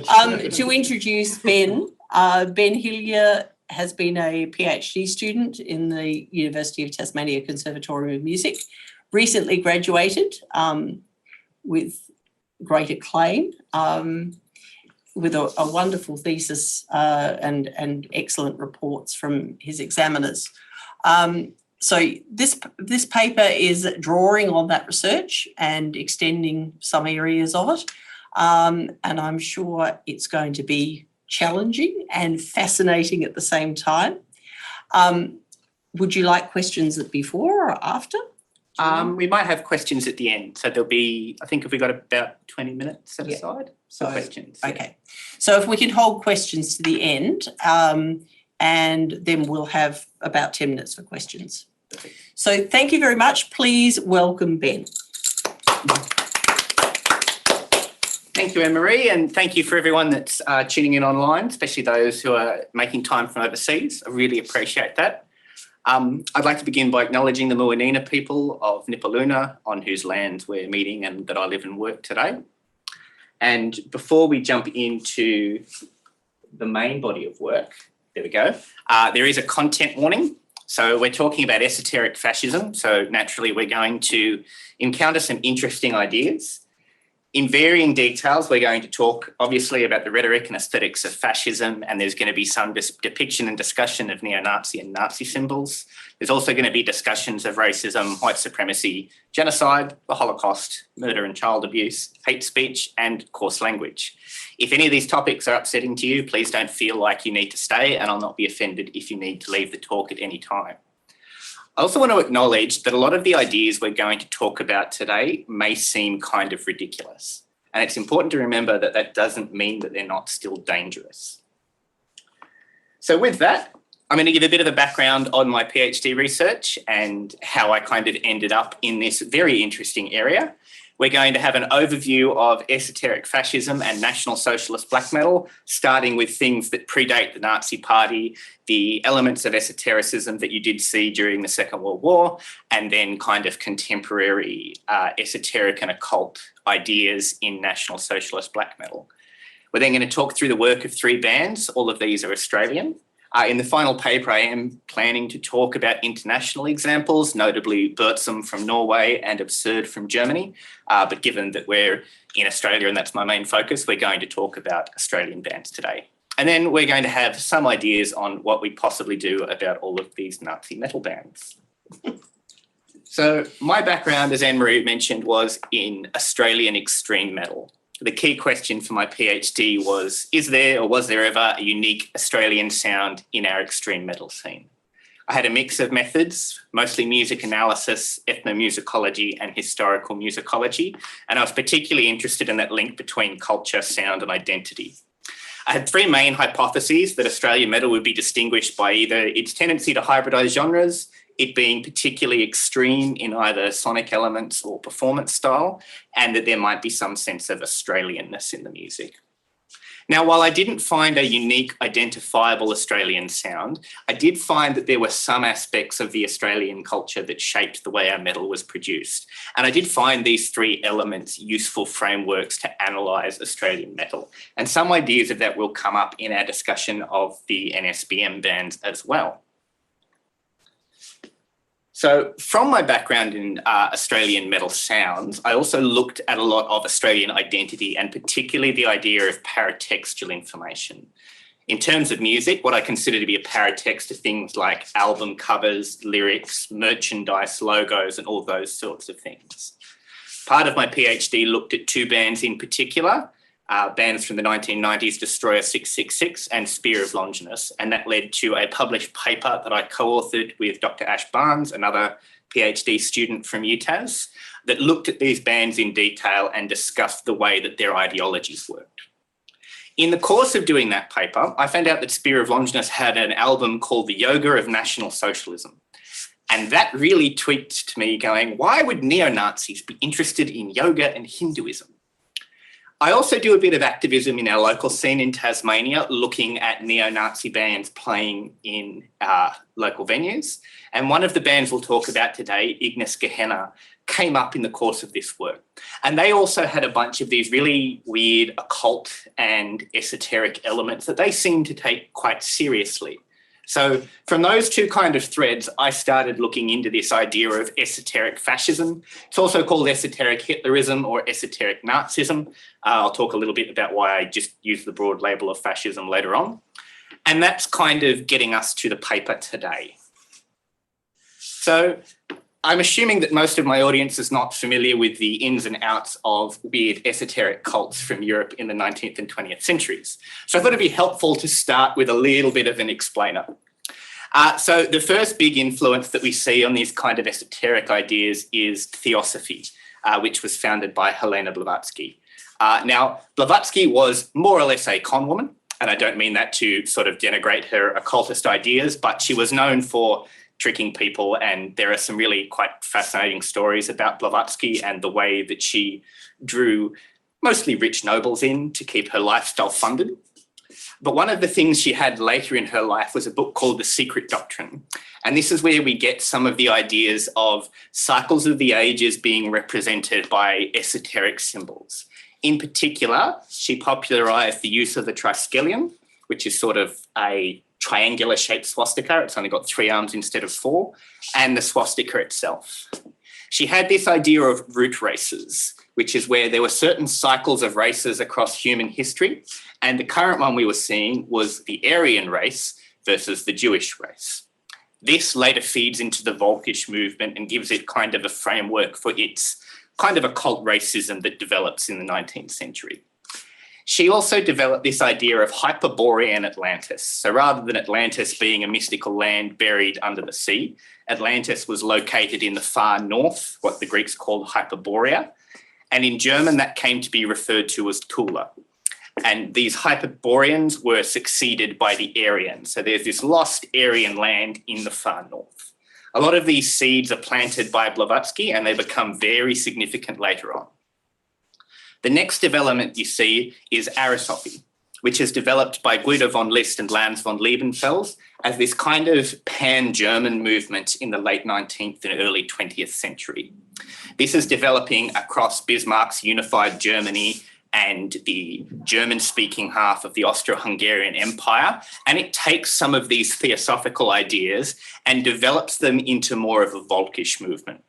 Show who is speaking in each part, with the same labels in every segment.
Speaker 1: To introduce Ben, Ben Hillier has been a PhD student in the University of Tasmania Conservatorium of Music, recently graduated with great acclaim, with a wonderful thesis and excellent reports from his examiners. So this paper is drawing on that research and extending some areas of it, and I'm sure it's going to be challenging and fascinating at the same time. Would you like questions before or after?
Speaker 2: We might have questions at the end. So there'll be, I think, have we got about 20 minutes set aside for questions?
Speaker 1: Okay. So if we can hold questions to the end, and then we'll have about 10 minutes for questions.
Speaker 2: Perfect.
Speaker 1: So thank you very much. Please welcome Ben.
Speaker 2: Thank you, Anne-Marie, and thank you for everyone that's tuning in online, especially those who are making time from overseas. I really appreciate that. I'd like to begin by acknowledging the Muwinina people of Nipaluna, on whose lands we're meeting and that I live and work today. And before we jump into the main body of work, there we go, there is a content warning. So we're talking about esoteric fascism. So naturally, we're going to encounter some interesting ideas. In varying details, we're going to talk obviously about the rhetoric and aesthetics of fascism, and there's going to be some depiction and discussion of neo-Nazi and Nazi symbols. There's also going to be discussions of racism, white supremacy, genocide, the Holocaust, murder and child abuse, hate speech, and coarse language. If any of these topics are upsetting to you, please don't feel like you need to stay, and I'll not be offended if you need to leave the talk at any time. I also want to acknowledge that a lot of the ideas we're going to talk about today may seem kind of ridiculous. And it's important to remember that that doesn't mean that they're not still dangerous. So with that, I'm going to give a bit of a background on my PhD research and how I kind of ended up in this very interesting area. We're going to have an overview of esoteric fascism and National Socialist black metal, starting with things that predate the Nazi Party, the elements of esotericism that you did see during the Second World War, and then kind of contemporary esoteric and occult ideas in National Socialist black metal. We're then going to talk through the work of 3 bands. All of these are Australian. In the final paper, I am planning to talk about international examples, notably Bertsum from Norway and Absurd from Germany. But given that we're in Australia and that's my main focus, we're going to talk about Australian bands today. And then we're going to have some ideas on what we possibly do about all of these Nazi metal bands. So my background, as Anne-Marie mentioned, was in Australian extreme metal. The key question for my PhD was, is there or was there ever a unique Australian sound in our extreme metal scene? I had a mix of methods, mostly music analysis, ethnomusicology and historical musicology, and I was particularly interested in that link between culture, sound and identity. I had 3 main hypotheses: that Australian metal would be distinguished by either its tendency to hybridise genres, it being particularly extreme in either sonic elements or performance style, and that there might be some sense of Australianness in the music. Now, while I didn't find a unique, identifiable Australian sound, I did find that there were some aspects of the Australian culture that shaped the way our metal was produced. And I did find these 3 elements useful frameworks to analyse Australian metal. And some ideas of that will come up in our discussion of the NSBM bands as well. So from my background in Australian metal sounds, I also looked at a lot of Australian identity and particularly the idea of paratextual information. In terms of music, what I consider to be a paratext are things like album covers, lyrics, merchandise, logos, and all those sorts of things. Part of my PhD looked at 2 bands in particular, bands from the 1990s, Destroyer 666 and Spear of Longinus, and that led to a published paper that I co-authored with Dr. Ash Barnes, another PhD student from UTAS, that looked at these bands in detail and discussed the way that their ideologies worked. In the course of doing that paper, I found out that Spear of Longinus had an album called The Yoga of National Socialism. And that really tweaked to me going, why would neo-Nazis be interested in yoga and Hinduism? I also do a bit of activism in our local scene in Tasmania, looking at neo-Nazi bands playing in local venues. And one of the bands we'll talk about today, Ignis Gehenna, came up in the course of this work. And they also had a bunch of these really weird occult and esoteric elements that they seemed to take quite seriously. So from those two kind of threads, I started looking into this idea of esoteric fascism. It's also called esoteric Hitlerism or esoteric Nazism. I'll talk a little bit about why I just use the broad label of fascism later on. And that's kind of getting us to the paper today. So I'm assuming that most of my audience is not familiar with the ins and outs of weird esoteric cults from Europe in the 19th and 20th centuries. So I thought it'd be helpful to start with a little bit of an explainer. So the first big influence that we see on these kind of esoteric ideas is theosophy, which was founded by Helena Blavatsky. Now, Blavatsky was more or less a con woman, and I don't mean that to sort of denigrate her occultist ideas, but she was known for tricking people, and there are some really quite fascinating stories about Blavatsky and the way that she drew mostly rich nobles in to keep her lifestyle funded. But one of the things she had later in her life was a book called The Secret Doctrine. And this is where we get some of the ideas of cycles of the ages being represented by esoteric symbols. In particular, she popularised the use of the triskelion, which is sort of a triangular shaped swastika. It's only got 3 arms instead of 4, and the swastika itself. She had this idea of root races, which is where there were certain cycles of races across human history. And the current one we were seeing was the Aryan race versus the Jewish race. This later feeds into the Volkish movement and gives it kind of a framework for its kind of occult racism that develops in the 19th century. She also developed this idea of Hyperborean Atlantis. So rather than Atlantis being a mystical land buried under the sea, Atlantis was located in the far north, what the Greeks called Hyperborea. And in German, that came to be referred to as Tula. And these Hyperboreans were succeeded by the Aryans. So there's this lost Aryan land in the far north. A lot of these seeds are planted by Blavatsky, and they become very significant later on. The next development you see is Aristophy, which is developed by Guido von List and Lanz von Liebenfels as this kind of pan-German movement in the late 19th and early 20th century. This is developing across Bismarck's unified Germany and the German-speaking half of the Austro-Hungarian Empire, and it takes some of these theosophical ideas and develops them into more of a Volkish movement.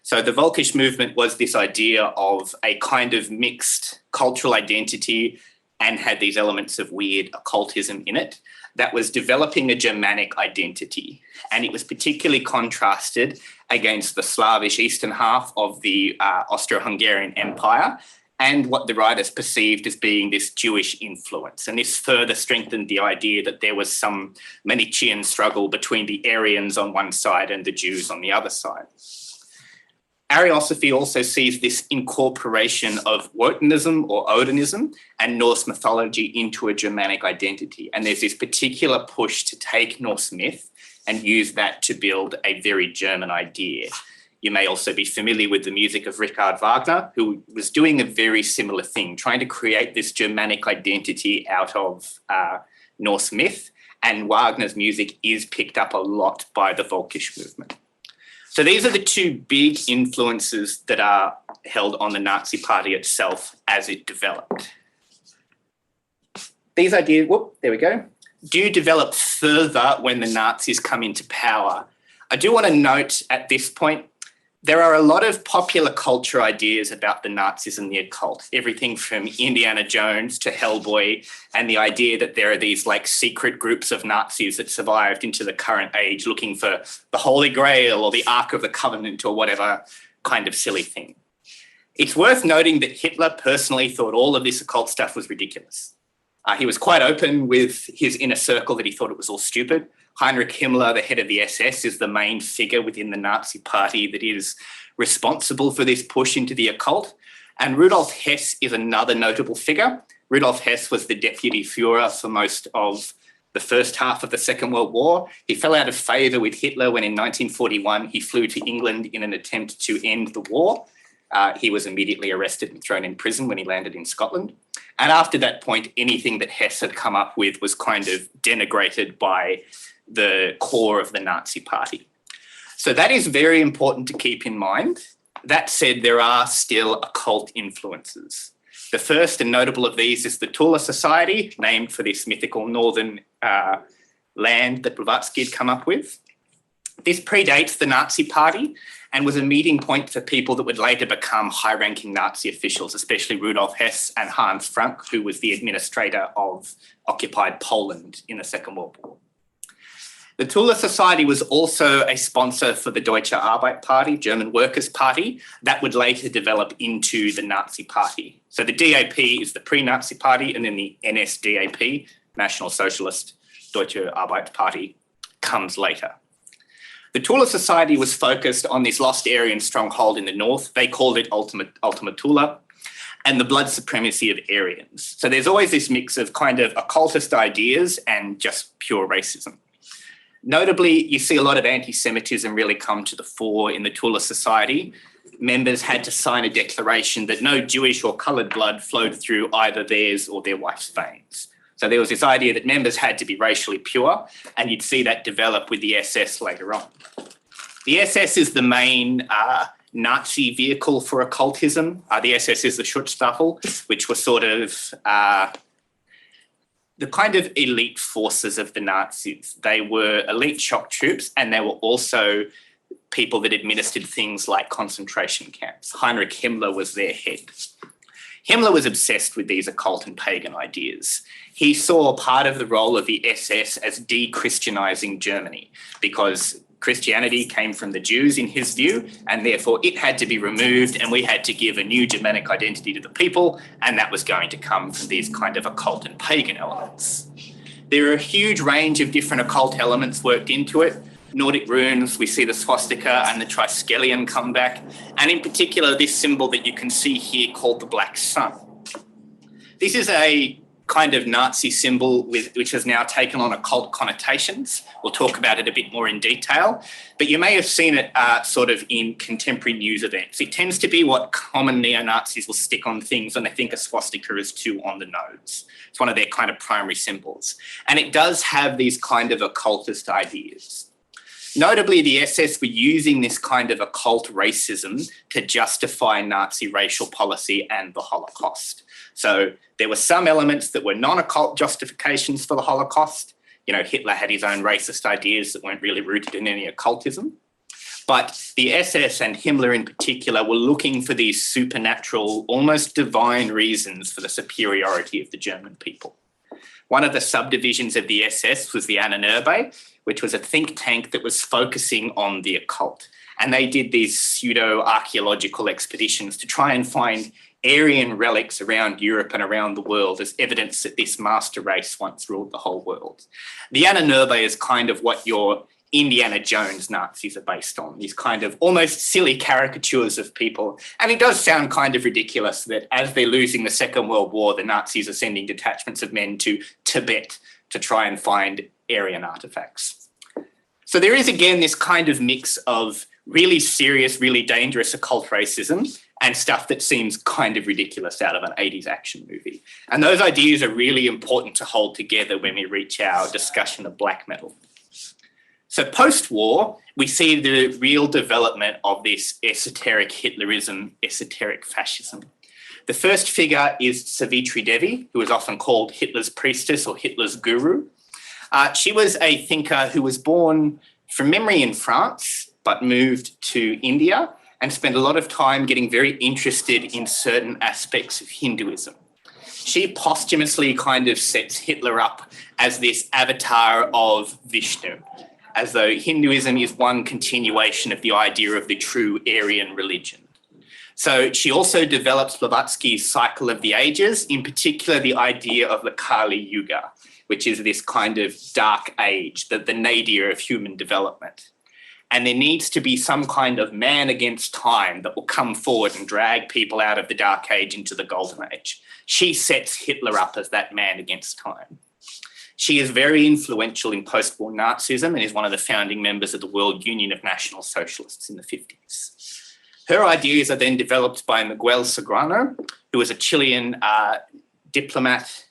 Speaker 2: So the Volkish movement was this idea of a kind of mixed cultural identity and had these elements of weird occultism in it that was developing a Germanic identity. And it was particularly contrasted against the Slavish eastern half of the Austro-Hungarian Empire and what the writers perceived as being this Jewish influence. And this further strengthened the idea that there was some Manichaean struggle between the Aryans on one side and the Jews on the other side. Ariosophy also sees this incorporation of Wotanism or Odinism and Norse mythology into a Germanic identity. And there's this particular push to take Norse myth and use that to build a very German idea. You may also be familiar with the music of Richard Wagner, who was doing a very similar thing, trying to create this Germanic identity out of Norse myth. And Wagner's music is picked up a lot by the Volkish movement. So these are the two big influences that are held on the Nazi Party itself as it developed. These ideas, do develop further when the Nazis come into power. I do want to note at this point, there are a lot of popular culture ideas about the Nazis and the occult, everything from Indiana Jones to Hellboy, and the idea that there are these like secret groups of Nazis that survived into the current age looking for the Holy Grail or the Ark of the Covenant or whatever kind of silly thing. It's worth noting that Hitler personally thought all of this occult stuff was ridiculous. He was quite open with his inner circle that he thought it was all stupid. Heinrich Himmler, the head of the SS, is the main figure within the Nazi Party that is responsible for this push into the occult. And Rudolf Hess is another notable figure. Rudolf Hess was the deputy Führer for most of the first half of the Second World War. He fell out of favour with Hitler when in 1941 he flew to England in an attempt to end the war. He was immediately arrested and thrown in prison when he landed in Scotland. And after that point, anything that Hess had come up with was kind of denigrated by the core of the Nazi Party. So that is very important to keep in mind. That said, there are still occult influences. The first and notable of these is the Tula Society, named for this mythical northern land that Blavatsky had come up with. This predates the Nazi Party and was a meeting point for people that would later become high-ranking Nazi officials, especially Rudolf Hess and Hans Frank, who was the administrator of occupied Poland in the Second World War. The Tula Society was also a sponsor for the Deutsche Arbeit Party, German Workers' Party, that would later develop into the Nazi Party. So the DAP is the pre-Nazi party, and then the NSDAP, National Socialist Deutsche Arbeit Party, comes later. The Tula Society was focused on this lost Aryan stronghold in the north. They called it Ultima Thule, and the blood supremacy of Aryans. So there's always this mix of kind of occultist ideas and just pure racism. Notably, you see a lot of anti-Semitism really come to the fore in the Tula Society. Members had to sign a declaration that no Jewish or coloured blood flowed through either theirs or their wife's veins. So there was this idea that members had to be racially pure, and you'd see that develop with the SS later on. The SS is the main Nazi vehicle for occultism. The SS is the Schutzstaffel, which was sort of the kind of elite forces of the Nazis. They were elite shock troops, and they were also people that administered things like concentration camps. Heinrich Himmler was their head. Himmler was obsessed with these occult and pagan ideas. He saw part of the role of the SS as de-Christianizing Germany, because Christianity came from the Jews in his view, and therefore it had to be removed, and we had to give a new Germanic identity to the people, and that was going to come from these kind of occult and pagan elements. There are a huge range of different occult elements worked into it. Nordic runes, we see the swastika and the triskelion come back, and in particular this symbol that you can see here called the Black Sun. This is a kind of Nazi symbol which has now taken on occult connotations. We'll talk about it a bit more in detail, but you may have seen it sort of in contemporary news events. It tends to be what common neo-Nazis will stick on things when they think a swastika is too on the nose. It's one of their kind of primary symbols. And it does have these kind of occultist ideas. Notably, the SS were using this kind of occult racism to justify Nazi racial policy and the Holocaust. So there were some elements that were non-occult justifications for the Holocaust. You know, Hitler had his own racist ideas that weren't really rooted in any occultism. But the SS and Himmler in particular were looking for these supernatural, almost divine reasons for the superiority of the German people. One of the subdivisions of the SS was the Ahnenerbe, which was a think tank that was focusing on the occult. And they did these pseudo-archaeological expeditions to try and find Aryan relics around Europe and around the world as evidence that this master race once ruled the whole world. The Ahnenerbe is kind of what your Indiana Jones Nazis are based on, these kind of almost silly caricatures of people. And it does sound kind of ridiculous that as they're losing the Second World War, the Nazis are sending detachments of men to Tibet to try and find Aryan artifacts. So there is, again, this kind of mix of really serious, really dangerous occult racism and stuff that seems kind of ridiculous out of an 80s action movie. And those ideas are really important to hold together when we reach our discussion of black metal. So post-war, we see the real development of this esoteric Hitlerism, esoteric fascism. The first figure is Savitri Devi, who is often called Hitler's priestess or Hitler's guru. She was a thinker who was born from memory in France, but moved to India and spent a lot of time getting very interested in certain aspects of Hinduism. She posthumously kind of sets Hitler up as this avatar of Vishnu, as though Hinduism is one continuation of the idea of the true Aryan religion. So she also develops Blavatsky's cycle of the ages, in particular the idea of the Kali Yuga, which is this kind of dark age, the nadir of human development. And there needs to be some kind of man against time that will come forward and drag people out of the dark age into the golden age. She sets Hitler up as that man against time. She is very influential in post-war Nazism and is one of the founding members of the World Union of National Socialists in the 50s. Her ideas are then developed by Miguel Sagrano, who was a Chilean diplomat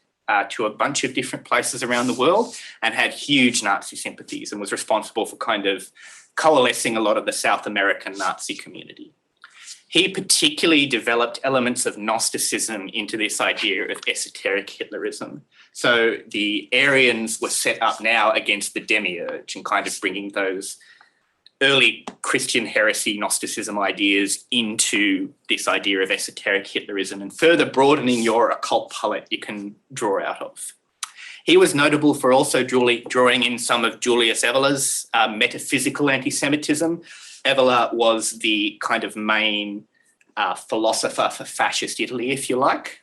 Speaker 2: to a bunch of different places around the world and had huge Nazi sympathies and was responsible for kind of coalescing a lot of the South American Nazi community. He particularly developed elements of Gnosticism into this idea of esoteric Hitlerism. So the Aryans were set up now against the demiurge and kind of bringing those early Christian heresy Gnosticism ideas into this idea of esoteric Hitlerism and further broadening your occult palette you can draw out of. He was notable for also drawing in some of Julius Evolar's metaphysical anti-Semitism. Evolar was the kind of main philosopher for fascist Italy, if you like.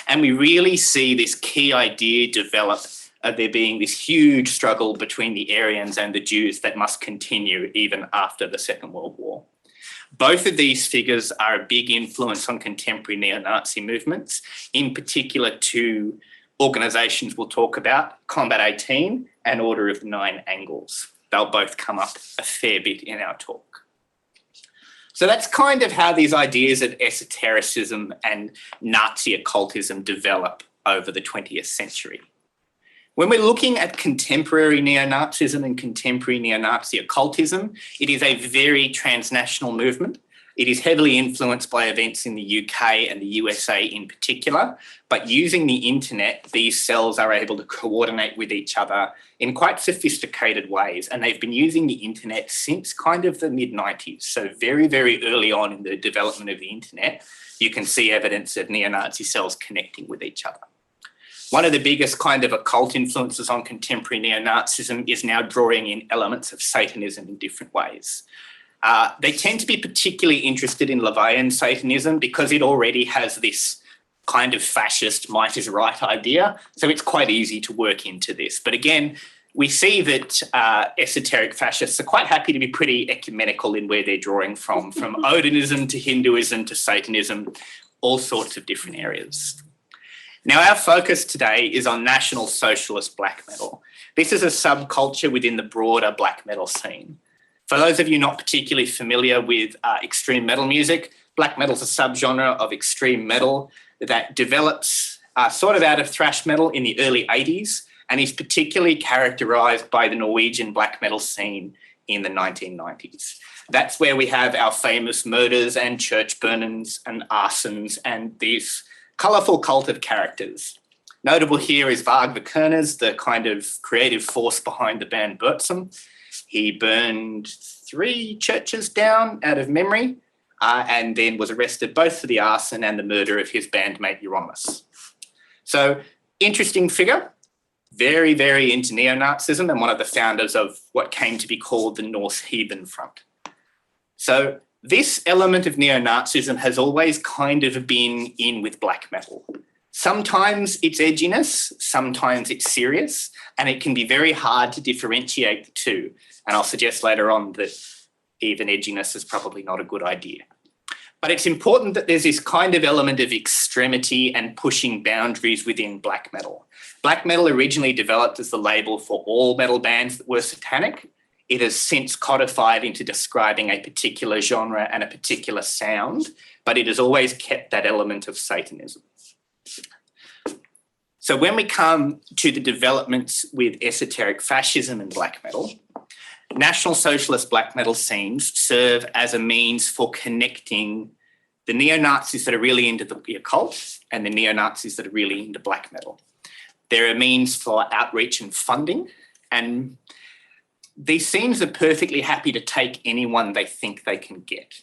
Speaker 2: And we really see this key idea develop of there being this huge struggle between the Aryans and the Jews that must continue even after the Second World War. Both of these figures are a big influence on contemporary neo-Nazi movements, in particular two organisations we'll talk about, Combat 18 and Order of Nine Angles. They'll both come up a fair bit in our talk. So that's kind of how these ideas of esotericism and Nazi occultism develop over the 20th century. When we're looking at contemporary neo-Nazism and contemporary neo-Nazi occultism, it is a very transnational movement. It is heavily influenced by events in the UK and the USA in particular, but using the internet, these cells are able to coordinate with each other in quite sophisticated ways. And they've been using the internet since kind of the mid-90s. So very, very early on in the development of the internet, you can see evidence of neo-Nazi cells connecting with each other. One of the biggest kind of occult influences on contemporary neo-Nazism is now drawing in elements of Satanism in different ways. They tend to be particularly interested in LaVeyan Satanism because it already has this kind of fascist might is right idea. So it's quite easy to work into this. But again, we see that esoteric fascists are quite happy to be pretty ecumenical in where they're drawing from Odinism to Hinduism to Satanism, all sorts of different areas. Now, our focus today is on National Socialist black metal. This is a subculture within the broader black metal scene. For those of you not particularly familiar with extreme metal music, black metal is a subgenre of extreme metal that develops sort of out of thrash metal in the early 80s and is particularly characterised by the Norwegian black metal scene in the 1990s. That's where we have our famous murders and church burnings and arsons and these colourful cult of characters. Notable here is Varg Vikernes, the kind of creative force behind the band Burzum. He burned 3 churches down out of memory and then was arrested both for the arson and the murder of his bandmate Euronymous. So, interesting figure, very, very into neo-Nazism and one of the founders of what came to be called the Norse Heathen Front. So, this element of neo-Nazism has always kind of been in with black metal. Sometimes it's edginess, sometimes it's serious, and it can be very hard to differentiate the two. And I'll suggest later on that even edginess is probably not a good idea. But it's important that there's this kind of element of extremity and pushing boundaries within black metal. Black metal originally developed as the label for all metal bands that were satanic. It has since codified into describing a particular genre and a particular sound, but it has always kept that element of Satanism. So when we come to the developments with esoteric fascism and black metal, National Socialist black metal scenes serve as a means for connecting the neo-Nazis that are really into the occult and the neo-Nazis that are really into black metal. They're a means for outreach and funding, and these scenes are perfectly happy to take anyone they think they can get.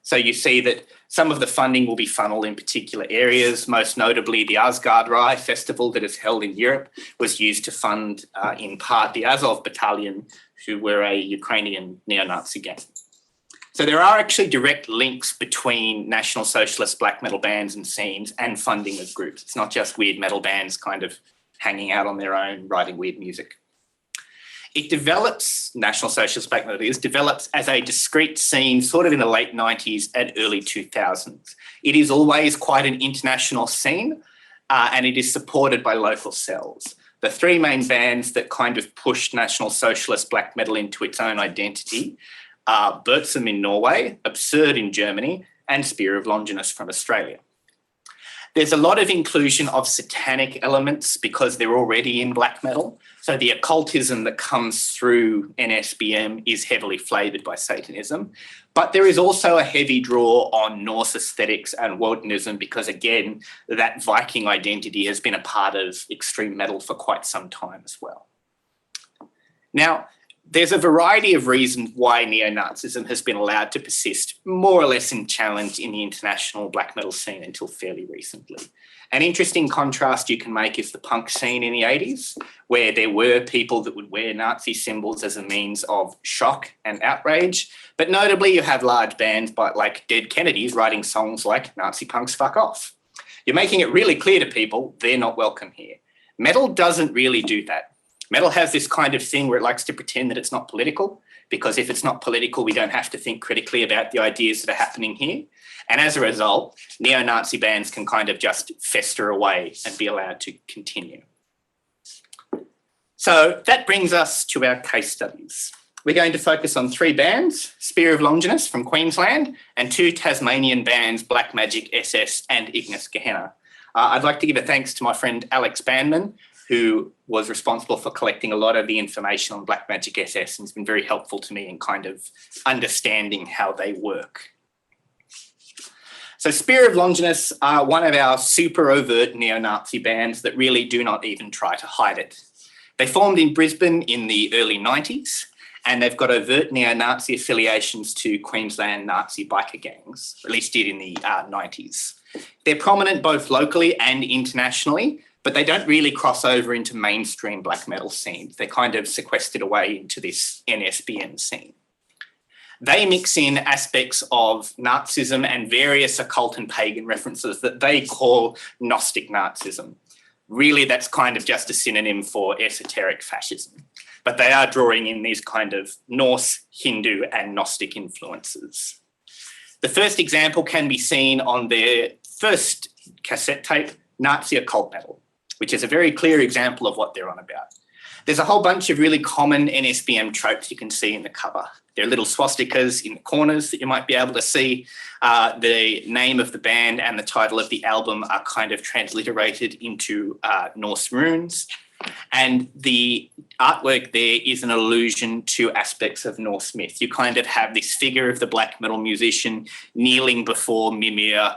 Speaker 2: So you see that some of the funding will be funneled in particular areas, most notably the Asgard festival that is held in Europe was used to fund in part the Azov Battalion, who were a Ukrainian neo-Nazi gang. So there are actually direct links between National Socialist black metal bands and scenes and funding of groups. It's not just weird metal bands kind of hanging out on their own, writing weird music. It develops, National Socialist black metal develops as a discrete scene sort of in the late 90s and early 2000s. It is always quite an international scene and it is supported by local cells. The 3 main bands that kind of pushed National Socialist black metal into its own identity are Burzum in Norway, Absurd in Germany, and Spear of Longinus from Australia. There's a lot of inclusion of satanic elements because they're already in black metal. So the occultism that comes through NSBM is heavily flavoured by Satanism. But there is also a heavy draw on Norse aesthetics and Wotanism because, again, that Viking identity has been a part of extreme metal for quite some time as well. Now, there's a variety of reasons why neo-Nazism has been allowed to persist more or less unchallenged in the international black metal scene until fairly recently. An interesting contrast you can make is the punk scene in the 80s, where there were people that would wear Nazi symbols as a means of shock and outrage. But notably, you have large bands like Dead Kennedys writing songs like Nazi punks fuck off. You're making it really clear to people they're not welcome here. Metal doesn't really do that. Metal has this kind of thing where it likes to pretend that it's not political, because if it's not political, we don't have to think critically about the ideas that are happening here. And as a result, neo-Nazi bands can kind of just fester away and be allowed to continue. So that brings us to our case studies. We're going to focus on 3 bands, Spear of Longinus from Queensland, and 2 Tasmanian bands, Black Magic SS and Ignis Gehenna. I'd like to give a thanks to my friend Alex Bandman, who was responsible for collecting a lot of the information on Black Magic SS and has been very helpful to me in kind of understanding how they work. So Spear of Longinus are one of our super overt neo-Nazi bands that really do not even try to hide it. They formed in Brisbane in the early 90s, and they've got overt neo-Nazi affiliations to Queensland Nazi biker gangs, or at least did in the 90s. They're prominent both locally and internationally, but they don't really cross over into mainstream black metal scenes. They're kind of sequestered away into this NSBM scene. They mix in aspects of Nazism and various occult and pagan references that they call Gnostic Nazism. Really, that's kind of just a synonym for esoteric fascism. But they are drawing in these kind of Norse, Hindu, and Gnostic influences. The first example can be seen on their first cassette tape, Nazi Occult Metal, which is a very clear example of what they're on about. There's a whole bunch of really common NSBM tropes you can see in the cover. There are little swastikas in the corners that you might be able to see. The name of the band and the title of the album are kind of transliterated into Norse runes. And the artwork there is an allusion to aspects of Norse myth. You kind of have this figure of the black metal musician kneeling before Mimir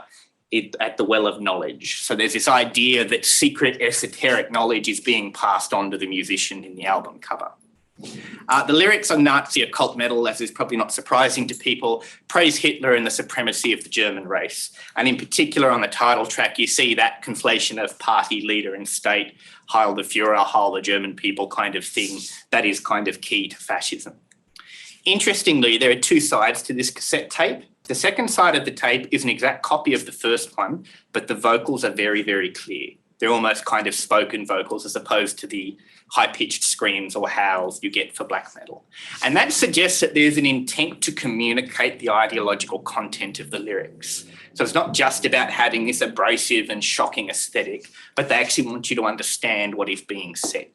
Speaker 2: at the well of knowledge. So there's this idea that secret esoteric knowledge is being passed on to the musician in the album cover. The lyrics on Nazi occult metal, as is probably not surprising to people, praise Hitler and the supremacy of the German race. And in particular on the title track, you see that conflation of party, leader and state, Heil the Führer, Heil the German people kind of thing that is kind of key to fascism. Interestingly, there are 2 sides to this cassette tape. The second side of the tape is an exact copy of the first one, but the vocals are very, very clear. They're almost kind of spoken vocals as opposed to the high-pitched screams or howls you get for black metal. And that suggests that there's an intent to communicate the ideological content of the lyrics. So it's not just about having this abrasive and shocking aesthetic, but they actually want you to understand what is being said.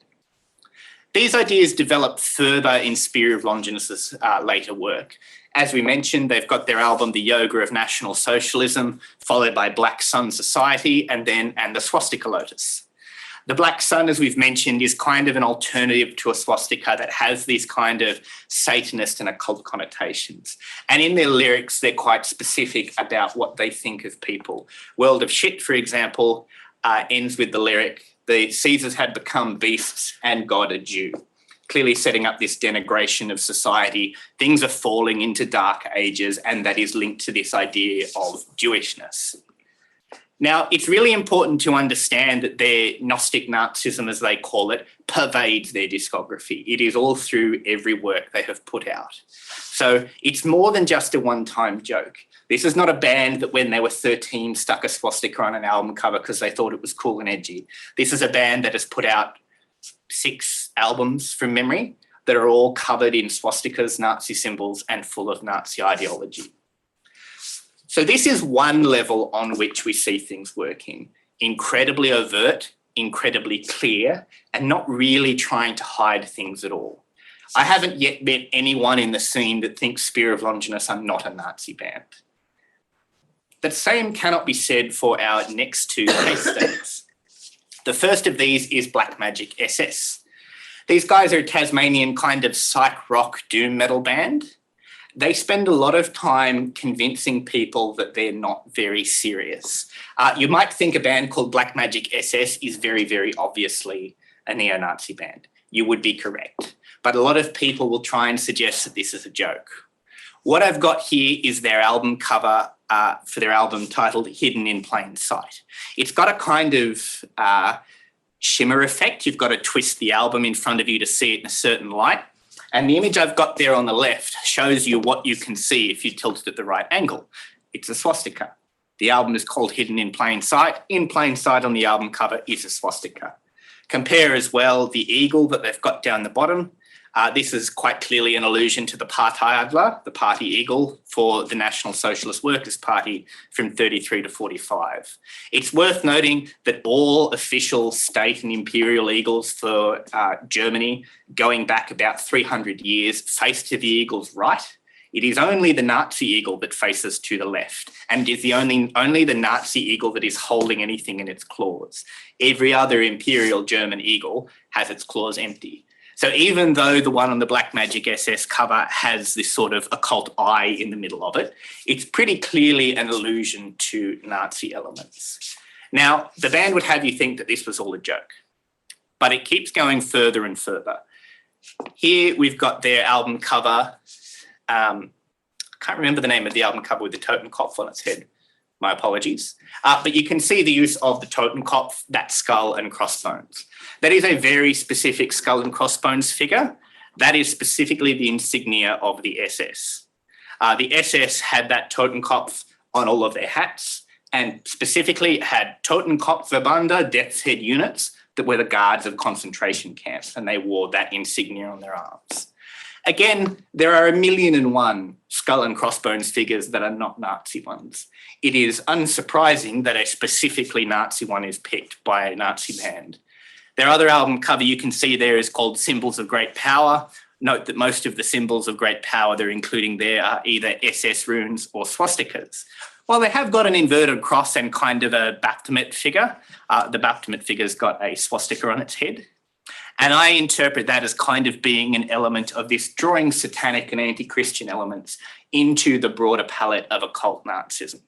Speaker 2: These ideas develop further in Spear of Longinus's later work. As we mentioned, they've got their album, The Yoga of National Socialism, followed by Black Sun Society, and the Swastika Lotus. The Black Sun, as we've mentioned, is kind of an alternative to a swastika that has these kind of Satanist and occult connotations. And in their lyrics, they're quite specific about what they think of people. World of Shit, for example, ends with the lyric, the Caesars had become beasts and God a Jew. Clearly setting up this denigration of society. Things are falling into dark ages, and that is linked to this idea of Jewishness. Now, it's really important to understand that their Gnostic Nazism, as they call it, pervades their discography. It is all through every work they have put out. So it's more than just a one-time joke. This is not a band that when they were 13 stuck a swastika on an album cover because they thought it was cool and edgy. This is a band that has put out 6 albums from memory that are all covered in swastikas, Nazi symbols, and full of Nazi ideology. So this is one level on which we see things working. Incredibly overt, incredibly clear, and not really trying to hide things at all. I haven't yet met anyone in the scene that thinks Spear of Longinus are not a Nazi band. The same cannot be said for our next two case studies. The first of these is Black Magic SS. These guys are a Tasmanian kind of psych rock doom metal band. They spend a lot of time convincing people that they're not very serious. You might think a band called Black Magic SS is very, very obviously a neo-Nazi band. You would be correct. But a lot of people will try and suggest that this is a joke. What I've got here is their album cover for their album titled Hidden in Plain Sight. It's got a kind of shimmer effect. You've got to twist the album in front of you to see it in a certain light. And the image I've got there on the left shows you what you can see if you tilt it at the right angle. It's a swastika. The album is called Hidden in Plain Sight. In plain sight on the album cover is a swastika. Compare as well the eagle that they've got down the bottom. This is quite clearly an allusion to the Partijadler, the party eagle for the National Socialist Workers' Party from 33 to 45. It's worth noting that all official state and imperial eagles for Germany going back about 300 years face to the eagle's right. It is only the Nazi eagle that faces to the left, and it is only the Nazi eagle that is holding anything in its claws. Every other imperial German eagle has its claws empty. So even though the one on the Black Magic SS cover has this sort of occult eye in the middle of it, it's pretty clearly an allusion to Nazi elements. Now, the band would have you think that this was all a joke, but it keeps going further and further. Here we've got their album cover. I can't remember the name of the album cover with the Totenkopf on its head. My apologies. But you can see the use of the Totenkopf, that skull and crossbones. That is a very specific skull and crossbones figure. That is specifically the insignia of the SS. The SS had that Totenkopf on all of their hats, and specifically had Totenkopfverbände, Death's Head units, that were the guards of concentration camps, and they wore that insignia on their arms. Again, there are 1,000,001 skull and crossbones figures that are not Nazi ones. It is unsurprising that a specifically Nazi one is picked by a Nazi band. Their other album cover you can see there is called Symbols of Great Power. Note that most of the symbols of great power they're including there are either SS runes or swastikas. While they have got an inverted cross and kind of a Baphomet figure, the Baphomet figure's got a swastika on its head. And I interpret that as kind of being an element of this drawing satanic and anti-Christian elements into the broader palette of occult Nazism.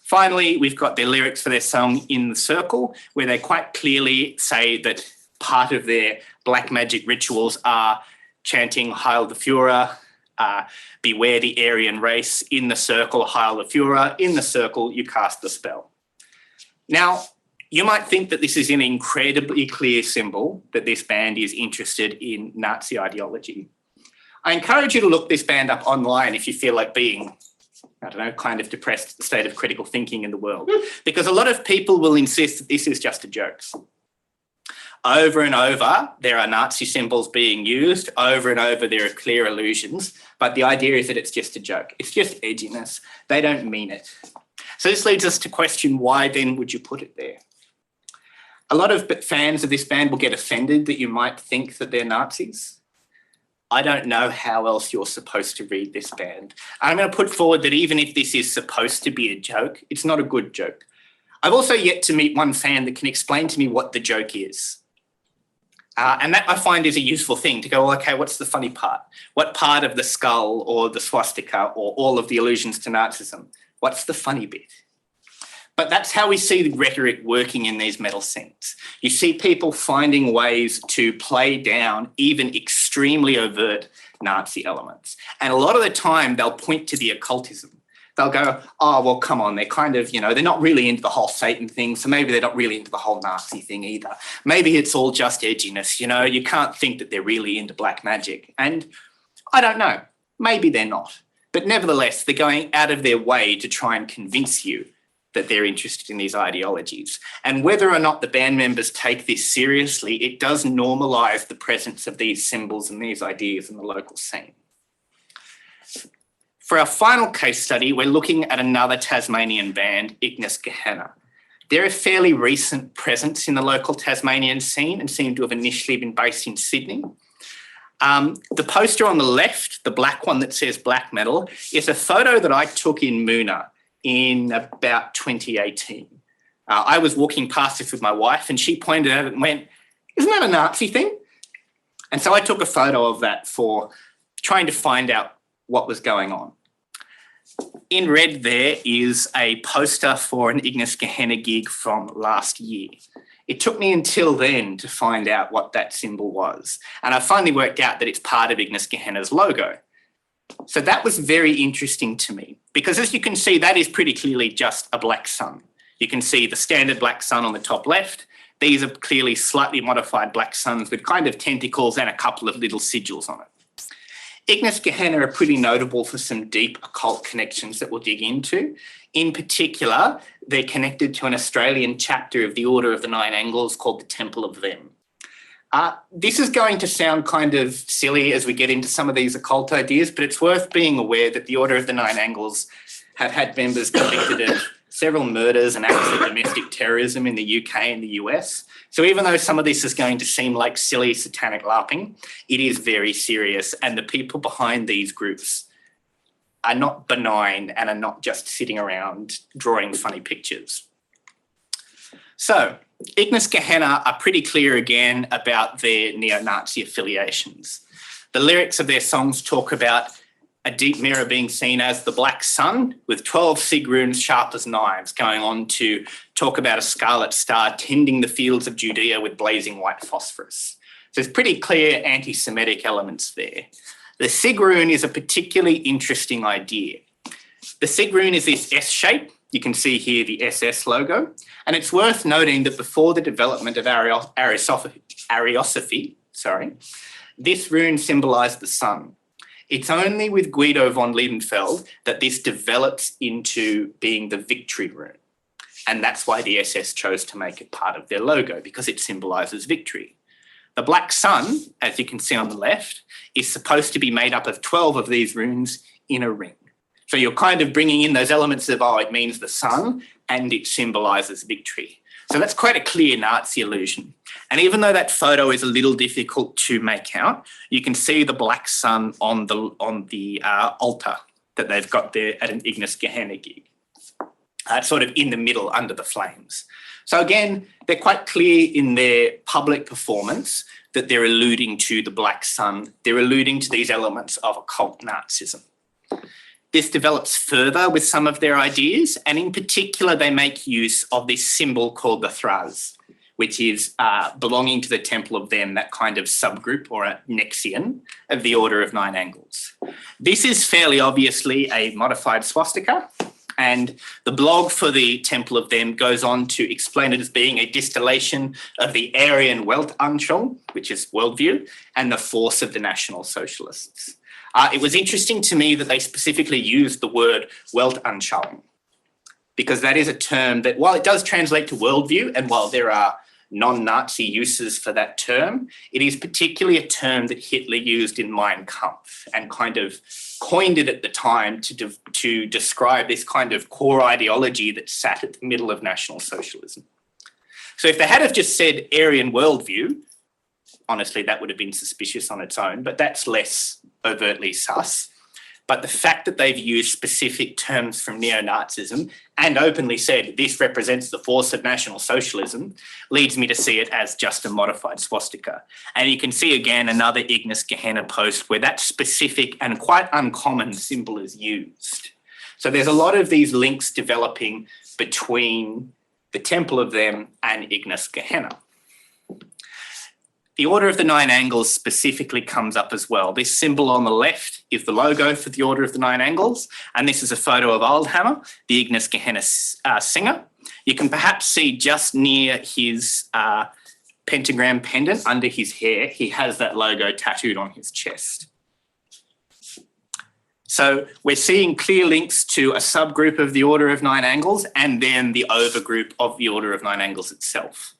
Speaker 2: Finally, we've got their lyrics for their song In the Circle, where they quite clearly say that part of their black magic rituals are chanting Heil the Führer, beware the Aryan race, in the circle, Heil the Führer, in the circle, you cast the spell. Now, you might think that this is an incredibly clear symbol that this band is interested in Nazi ideology. I encourage you to look this band up online if you feel like being, I don't know, kind of depressed at the state of critical thinking in the world, because a lot of people will insist that this is just a joke. Over and over, there are Nazi symbols being used. Over and over, there are clear allusions, but the idea is that it's just a joke. It's just edginess. They don't mean it. So this leads us to question, why then would you put it there? A lot of fans of this band will get offended that you might think that they're Nazis. I don't know how else you're supposed to read this band. I'm going to put forward that even if this is supposed to be a joke, it's not a good joke. I've also yet to meet one fan that can explain to me what the joke is. And that I find is a useful thing to go, well, okay, what's the funny part? What part of the skull or the swastika or all of the allusions to Nazism? What's the funny bit? But that's how we see the rhetoric working in these metal scenes. You see people finding ways to play down even extremely overt Nazi elements. And a lot of the time they'll point to the occultism. They'll go, oh, well, come on, they're kind of, they're not really into the whole Satan thing, so maybe they're not really into the whole Nazi thing either. Maybe it's all just edginess, you can't think that they're really into black magic. And I don't know, maybe they're not. But nevertheless, they're going out of their way to try and convince you that they're interested in these ideologies. And whether or not the band members take this seriously, it does normalise the presence of these symbols and these ideas in the local scene. For our final case study, we're looking at another Tasmanian band, Ignis Gehenna. They're a fairly recent presence in the local Tasmanian scene and seem to have initially been based in Sydney. The poster on the left, the black one that says black metal, is a photo that I took in Moona in about 2018. I was walking past this with my wife and she pointed at it and went, "Isn't that a Nazi thing?" And so I took a photo of that for trying to find out what was going on. In red there is a poster for an Ignis Gehenna gig from last year. It took me until then to find out what that symbol was. And I finally worked out that it's part of Ignis Gehenna's logo. So that was very interesting to me because, as you can see, that is pretty clearly just a black sun. You can see the standard black sun on the top left. These are clearly slightly modified black suns with kind of tentacles and a couple of little sigils on it. Ignis Gehenna are pretty notable for some deep occult connections that we'll dig into. In particular, they're connected to an Australian chapter of the Order of the Nine Angles called the Temple of Them. This is going to sound kind of silly as we get into some of these occult ideas, but it's worth being aware that the Order of the Nine Angles have had members convicted of several murders and acts of domestic terrorism in the UK and the US. So even though some of this is going to seem like silly satanic LARPing, it is very serious, and the people behind these groups are not benign and are not just sitting around drawing funny pictures. So Ignis Gehenna are pretty clear again about their neo-Nazi affiliations. The lyrics of their songs talk about a deep mirror being seen as the black sun with 12 sig runes sharp as knives, going on to talk about a scarlet star tending the fields of Judea with blazing white phosphorus. So there's pretty clear anti-Semitic elements there. The sig rune is a particularly interesting idea. The sig rune is this S shape. You can see here the SS logo. And it's worth noting that before the development of Ariosophy, this rune symbolised the sun. It's only with Guido von Liebenfeld that this develops into being the victory rune. And that's why the SS chose to make it part of their logo, because it symbolises victory. The black sun, as you can see on the left, is supposed to be made up of 12 of these runes in a ring. So you're kind of bringing in those elements of, it means the sun and it symbolises victory. So that's quite a clear Nazi illusion. And even though that photo is a little difficult to make out, you can see the black sun on the altar that they've got there at an Ignis Gehenna gig. Sort of in the middle under the flames. So again, they're quite clear in their public performance that they're alluding to the black sun. They're alluding to these elements of occult Nazism. This develops further with some of their ideas, and in particular, they make use of this symbol called the Thraz, which is belonging to the Temple of Them, that kind of subgroup or a Nexian of the Order of Nine Angles. This is fairly obviously a modified swastika, and the blog for the Temple of Them goes on to explain it as being a distillation of the Aryan Weltanschauung, which is worldview, and the force of the National Socialists. It was interesting to me that they specifically used the word Weltanschauung, because that is a term that, while it does translate to worldview, and while there are non-Nazi uses for that term, it is particularly a term that Hitler used in Mein Kampf and kind of coined it at the time to describe this kind of core ideology that sat at the middle of National Socialism. So if they had have just said Aryan worldview, honestly, that would have been suspicious on its own, but that's less overtly sus. But the fact that they've used specific terms from neo-Nazism and openly said this represents the force of National Socialism leads me to see it as just a modified swastika. And you can see again another Ignis Gehenna post where that specific and quite uncommon symbol is used. So there's a lot of these links developing between the Temple of Them and Ignis Gehenna. The Order of the Nine Angles specifically comes up as well. This symbol on the left is the logo for the Order of the Nine Angles, and this is a photo of Oldhammer, the Ignis Gehenna singer. You can perhaps see just near his pentagram pendant under his hair, he has that logo tattooed on his chest. So we're seeing clear links to a subgroup of the Order of Nine Angles and then the overgroup of the Order of Nine Angles itself.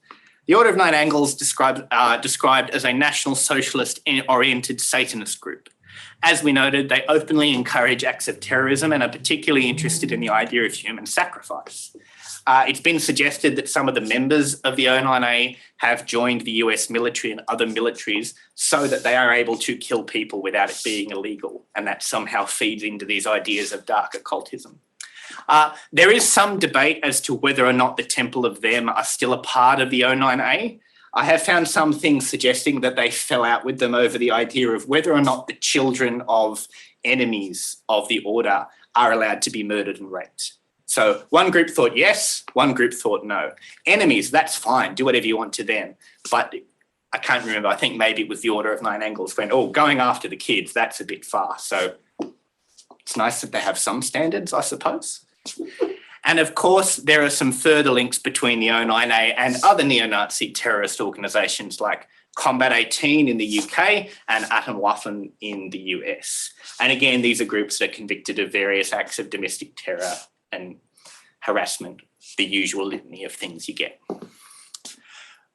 Speaker 2: The Order of Nine Angles described as a National Socialist-oriented Satanist group. As we noted, they openly encourage acts of terrorism and are particularly interested in the idea of human sacrifice. It's been suggested that some of the members of the O9A have joined the US military and other militaries so that they are able to kill people without it being illegal, and that somehow feeds into these ideas of dark occultism. There is some debate as to whether or not the Temple of Them are still a part of the O9A. I have found some things suggesting that they fell out with them over the idea of whether or not the children of enemies of the order are allowed to be murdered and raped. So one group thought yes, one group thought no. Enemies, that's fine, do whatever you want to them. But I can't remember, I think maybe it was the Order of Nine Angles went, oh, going after the kids, that's a bit far. So it's nice that they have some standards, I suppose. And of course, there are some further links between the O9A and other neo-Nazi terrorist organisations like Combat 18 in the UK and Atomwaffen in the US. And again, these are groups that are convicted of various acts of domestic terror and harassment, the usual litany of things you get.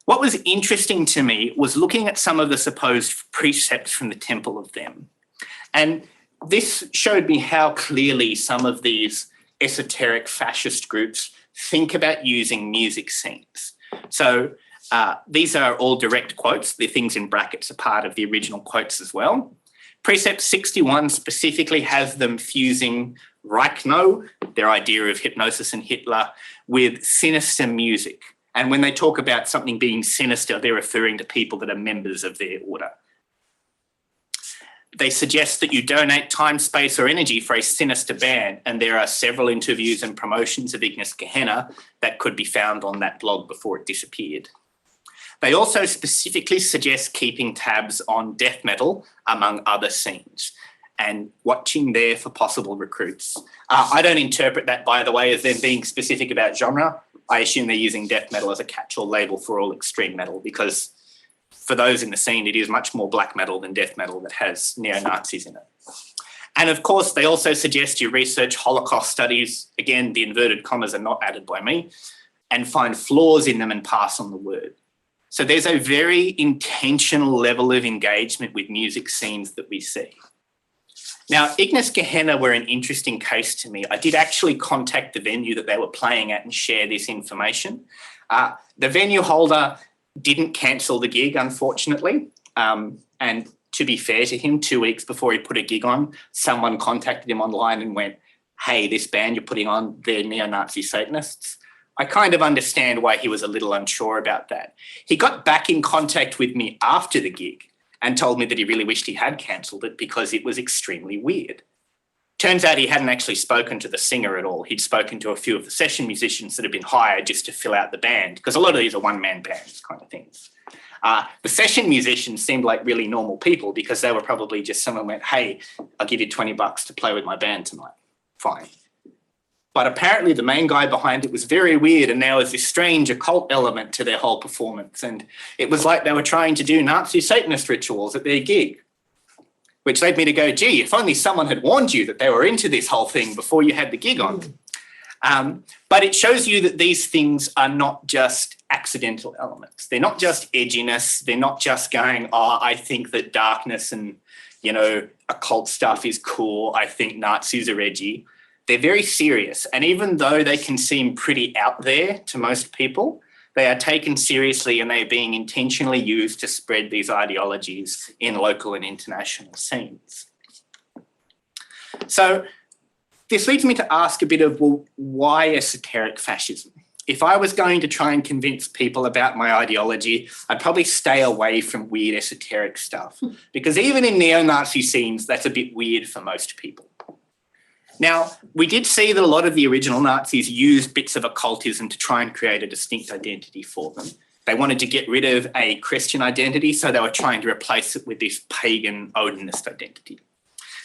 Speaker 2: What was interesting to me was looking at some of the supposed precepts from the Temple of Them. And this showed me how clearly some of these esoteric fascist groups think about using music scenes. So these are all direct quotes. The things in brackets are part of the original quotes as well. Precept 61 specifically has them fusing Reichno, their idea of hypnosis and Hitler, with sinister music. And when they talk about something being sinister, they're referring to people that are members of their order. They suggest that you donate time, space or energy for a sinister band, and there are several interviews and promotions of Ignis Gehenna that could be found on that blog before it disappeared. They also specifically suggest keeping tabs on death metal, among other scenes, and watching there for possible recruits. I don't interpret that, by the way, as them being specific about genre. I assume they're using death metal as a catch-all label for all extreme metal, because for those in the scene, it is much more black metal than death metal that has neo-Nazis in it. And of course, they also suggest you research Holocaust studies. Again, the inverted commas are not added by me, and find flaws in them and pass on the word. So there's a very intentional level of engagement with music scenes that we see. Now, Ignis Gehenna were an interesting case to me. I did actually contact the venue that they were playing at and share this information. The venue holder didn't cancel the gig, unfortunately. And to be fair to him, 2 weeks before he put a gig on, someone contacted him online and went, hey, this band you're putting on, they're neo-Nazi Satanists. I kind of understand why he was a little unsure about that. He got back in contact with me after the gig and told me that he really wished he had cancelled it because it was extremely weird. Turns out he hadn't actually spoken to the singer at all. He'd spoken to a few of the session musicians that had been hired just to fill out the band, because a lot of these are one-man bands kind of things. The session musicians seemed like really normal people because they were probably just someone went, hey, I'll give you $20 to play with my band tonight. Fine. But apparently the main guy behind it was very weird, and there was this strange occult element to their whole performance. And it was like they were trying to do Nazi Satanist rituals at their gig, which led me to go, gee, if only someone had warned you that they were into this whole thing before you had the gig on. But it shows you that these things are not just accidental elements. They're not just edginess. They're not just going, oh, I think that darkness and, occult stuff is cool. I think Nazis are edgy. They're very serious. And even though they can seem pretty out there to most people, they are taken seriously and they are being intentionally used to spread these ideologies in local and international scenes. So this leads me to ask a bit of, well, why esoteric fascism? If I was going to try and convince people about my ideology, I'd probably stay away from weird esoteric stuff, because even in neo-Nazi scenes, that's a bit weird for most people. Now, we did see that a lot of the original Nazis used bits of occultism to try and create a distinct identity for them. They wanted to get rid of a Christian identity, so they were trying to replace it with this pagan Odinist identity.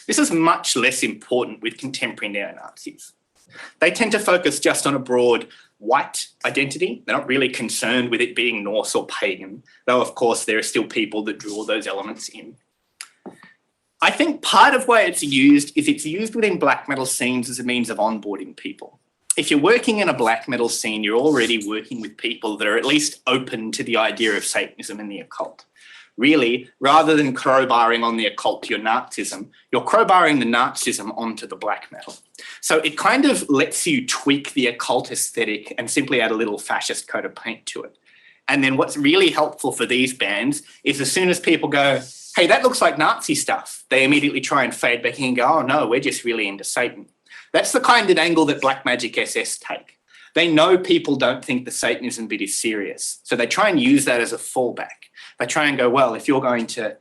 Speaker 2: This is much less important with contemporary neo-Nazis. They tend to focus just on a broad white identity. They're not really concerned with it being Norse or pagan, though, of course, there are still people that draw those elements in. I think part of why it's used is it's used within black metal scenes as a means of onboarding people. If you're working in a black metal scene, you're already working with people that are at least open to the idea of Satanism and the occult. Really, rather than crowbarring on the occult your Nazism, you're crowbarring the Nazism onto the black metal. So it kind of lets you tweak the occult aesthetic and simply add a little fascist coat of paint to it. And then what's really helpful for these bands is as soon as people go, hey, that looks like Nazi stuff, they immediately try and fade back in and go, oh no, we're just really into Satan. That's the kind of angle that Black Magic SS take. They know people don't think the Satanism bit is serious. So they try and use that as a fallback. They try and go, well, if you're going to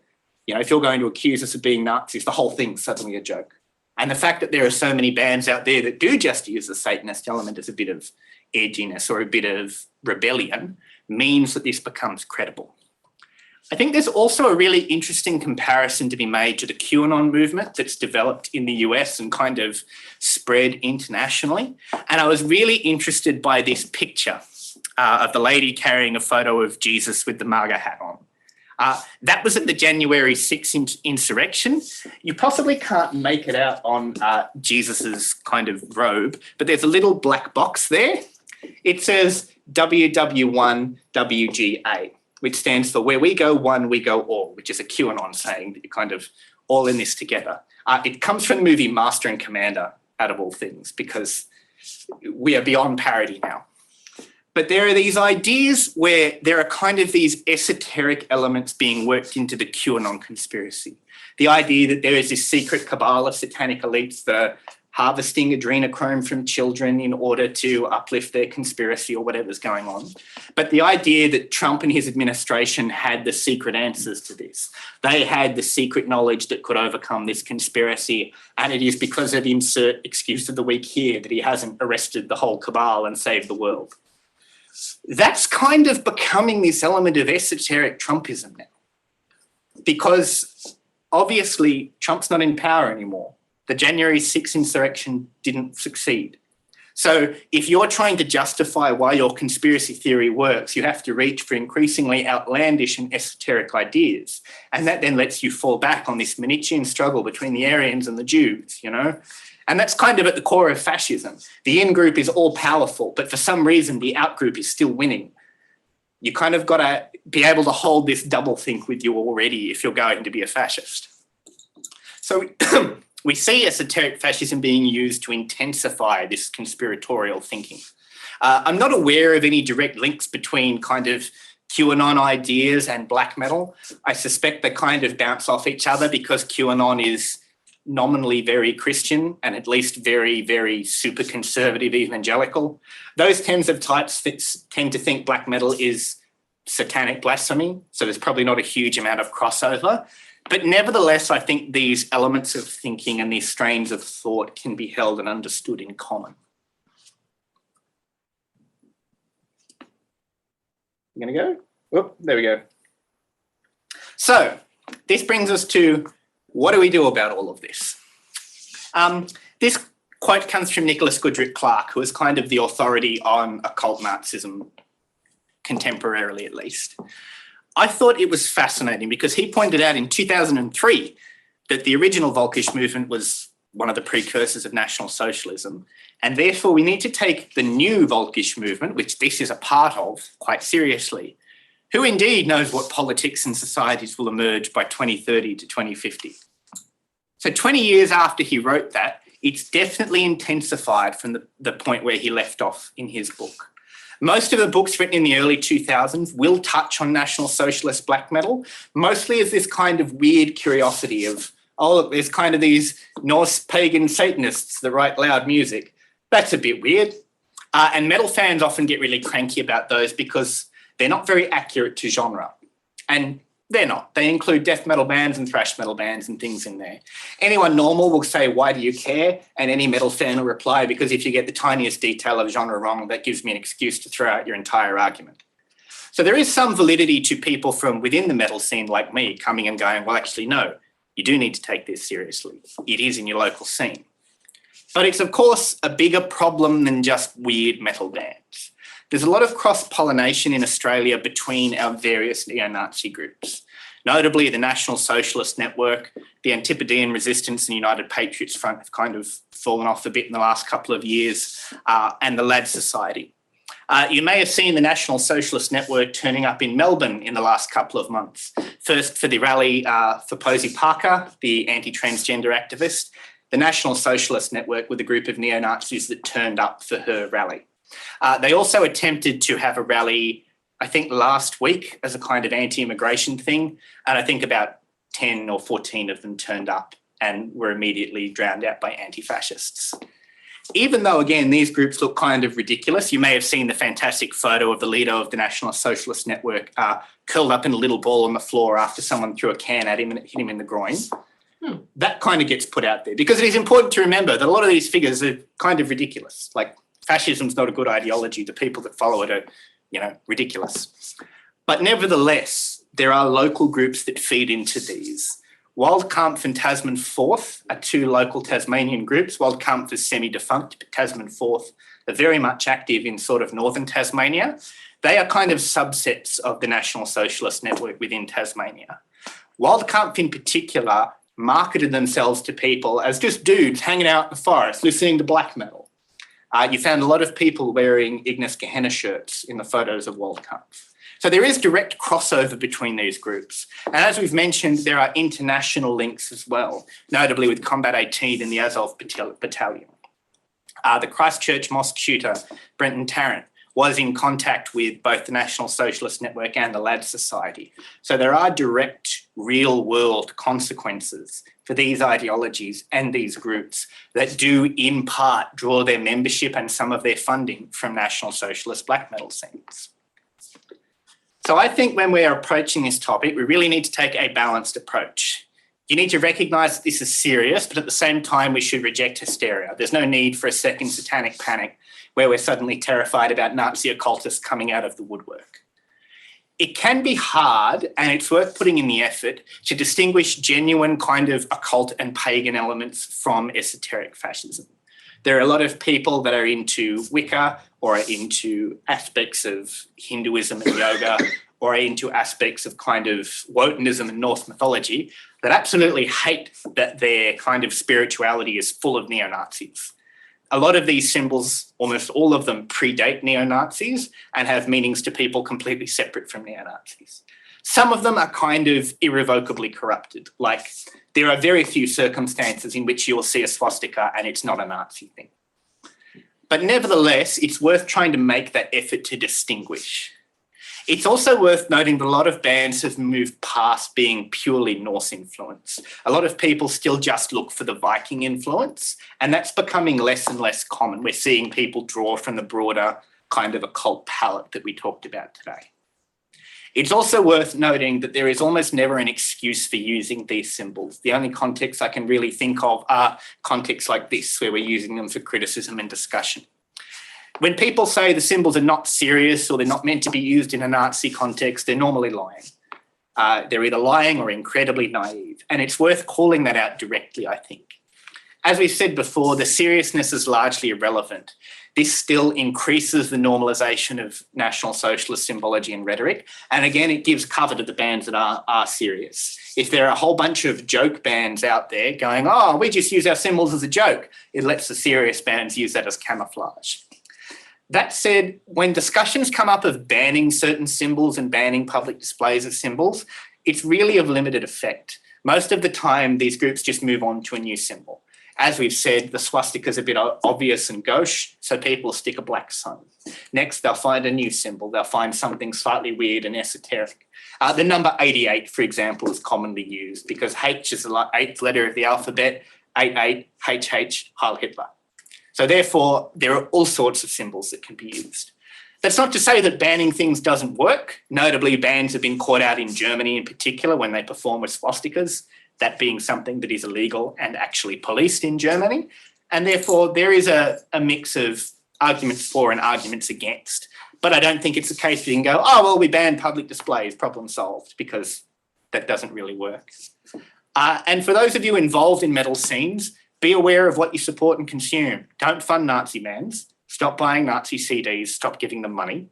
Speaker 2: accuse us of being Nazis, the whole thing's suddenly a joke. And the fact that there are so many bands out there that do just use the Satanist element as a bit of edginess or a bit of rebellion means that this becomes credible. I think there's also a really interesting comparison to be made to the QAnon movement that's developed in the US and kind of spread internationally. And I was really interested by this picture of the lady carrying a photo of Jesus with the MAGA hat on. That was at the January 6th insurrection. You possibly can't make it out on Jesus's kind of robe, but there's a little black box there. It says WW1WGA, which stands for Where We Go One, We Go All, which is a QAnon saying that you're kind of all in this together. It comes from the movie Master and Commander, out of all things, because we are beyond parody now. But there are these ideas where there are kind of these esoteric elements being worked into the QAnon conspiracy. The idea that there is this secret cabal of satanic elites that are harvesting adrenochrome from children in order to uplift their conspiracy or whatever's going on. But the idea that Trump and his administration had the secret answers to this. They had the secret knowledge that could overcome this conspiracy, and it is because of insert excuse of the week here that he hasn't arrested the whole cabal and saved the world. That's kind of becoming this element of esoteric Trumpism now, because obviously Trump's not in power anymore. The January 6th insurrection didn't succeed. So if you're trying to justify why your conspiracy theory works, you have to reach for increasingly outlandish and esoteric ideas. And that then lets you fall back on this Manichaean struggle between the Aryans and the Jews, you know? And that's kind of at the core of fascism. The in-group is all powerful, but for some reason the out-group is still winning. You kind of got to be able to hold this double-think with you already if you're going to be a fascist. So we see esoteric fascism being used to intensify this conspiratorial thinking. I'm not aware of any direct links between kind of QAnon ideas and black metal. I suspect they kind of bounce off each other because QAnon is nominally very Christian and at least very, very super conservative evangelical. Those kinds of types tend to think black metal is satanic blasphemy, so there's probably not a huge amount of crossover. But nevertheless, I think these elements of thinking and these strains of thought can be held and understood in common. You gonna go? Oh, there we go. So this brings us to what do we do about all of this? This quote comes from Nicholas Goodrick Clark, who is kind of the authority on occult Marxism, contemporarily at least. I thought it was fascinating because he pointed out in 2003 that the original Volkisch movement was one of the precursors of National Socialism, and therefore we need to take the new Volkisch movement, which this is a part of, quite seriously. Who indeed knows what politics and societies will emerge by 2030 to 2050? So 20 years after he wrote that, it's definitely intensified from the point where he left off in his book. Most of the books written in the early 2000s will touch on National Socialist black metal, mostly as this kind of weird curiosity of, oh, look, there's kind of these Norse pagan Satanists that write loud music. That's a bit weird. And metal fans often get really cranky about those because they're not very accurate to genre. And they're not. They include death metal bands and thrash metal bands and things in there. Anyone normal will say, why do you care? And any metal fan will reply, because if you get the tiniest detail of genre wrong, that gives me an excuse to throw out your entire argument. So there is some validity to people from within the metal scene like me coming and going, well, actually, no, you do need to take this seriously. It is in your local scene. But it's, of course, a bigger problem than just weird metal bands. There's a lot of cross-pollination in Australia between our various neo-Nazi groups, notably the National Socialist Network, the Antipodean Resistance and United Patriots Front have kind of fallen off a bit in the last couple of years, and the Lad Society. You may have seen the National Socialist Network turning up in Melbourne in the last couple of months. First for the rally for Posey Parker, the anti-transgender activist. The National Socialist Network with a group of neo-Nazis that turned up for her rally. They also attempted to have a rally, I think last week, as a kind of anti-immigration thing. And I think about 10 or 14 of them turned up and were immediately drowned out by anti-fascists. Even though, again, these groups look kind of ridiculous. You may have seen the fantastic photo of the leader of the National Socialist Network curled up in a little ball on the floor after someone threw a can at him and it hit him in the groin. That kind of gets put out there because it is important to remember that a lot of these figures are kind of ridiculous. Like, fascism's not a good ideology. The people that follow it are, ridiculous. But nevertheless, there are local groups that feed into these. Waldkampf and Tasman Fourth are two local Tasmanian groups. Waldkampf is semi-defunct, but Tasman Fourth are very much active in sort of northern Tasmania. They are kind of subsets of the National Socialist Network within Tasmania. Waldkampf in particular marketed themselves to people as just dudes hanging out in the forest, listening to black metal. You found a lot of people wearing Ignis Gehenna shirts in the photos of Waldkampf. So there is direct crossover between these groups. And as we've mentioned, there are international links as well, notably with Combat 18 and the Azov Battalion. The Christchurch mosque shooter, Brenton Tarrant, was in contact with both the National Socialist Network and the Lads Society. So there are direct real-world consequences for these ideologies and these groups that do in part draw their membership and some of their funding from National Socialist black metal scenes. So I think when we're approaching this topic, we really need to take a balanced approach. You need to recognise that this is serious, but at the same time, we should reject hysteria. There's no need for a second satanic panic where we're suddenly terrified about Nazi occultists coming out of the woodwork. It can be hard, and it's worth putting in the effort to distinguish genuine kind of occult and pagan elements from esoteric fascism. There are a lot of people that are into Wicca or are into aspects of Hinduism and yoga or are into aspects of kind of Wotanism and Norse mythology that absolutely hate that their kind of spirituality is full of neo-Nazis. A lot of these symbols, almost all of them, predate neo-Nazis and have meanings to people completely separate from neo-Nazis. Some of them are kind of irrevocably corrupted. Like, there are very few circumstances in which you'll see a swastika and it's not a Nazi thing. But nevertheless, it's worth trying to make that effort to distinguish. It's also worth noting that a lot of bands have moved past being purely Norse influence. A lot of people still just look for the Viking influence, and that's becoming less and less common. We're seeing people draw from the broader kind of occult palette that we talked about today. It's also worth noting that there is almost never an excuse for using these symbols. The only contexts I can really think of are contexts like this, where we're using them for criticism and discussion. When people say the symbols are not serious or they're not meant to be used in a Nazi context, they're normally lying. They're either lying or incredibly naive, and it's worth calling that out directly, I think. As we've said before, the seriousness is largely irrelevant. This still increases the normalisation of National Socialist symbology and rhetoric. And again, it gives cover to the bands that are serious. If there are a whole bunch of joke bands out there going, oh, we just use our symbols as a joke, it lets the serious bands use that as camouflage. That said, when discussions come up of banning certain symbols and banning public displays of symbols, it's really of limited effect. Most of the time, these groups just move on to a new symbol. As we've said, the swastika is a bit obvious and gauche, so people stick a black sun. Next, they'll find a new symbol. They'll find something slightly weird and esoteric. The number 88, for example, is commonly used because H is the eighth letter of the alphabet, 88, HH, Heil Hitler. So therefore, there are all sorts of symbols that can be used. That's not to say that banning things doesn't work. Notably, bands have been caught out in Germany in particular when they perform with swastikas, that being something that is illegal and actually policed in Germany. And therefore, there is a mix of arguments for and arguments against. But I don't think it's a case where you can go, oh, well, we banned public displays, problem solved, because that doesn't really work. And for those of you involved in metal scenes, be aware of what you support and consume. Don't fund Nazi bands. Stop buying Nazi CDs. Stop giving them money.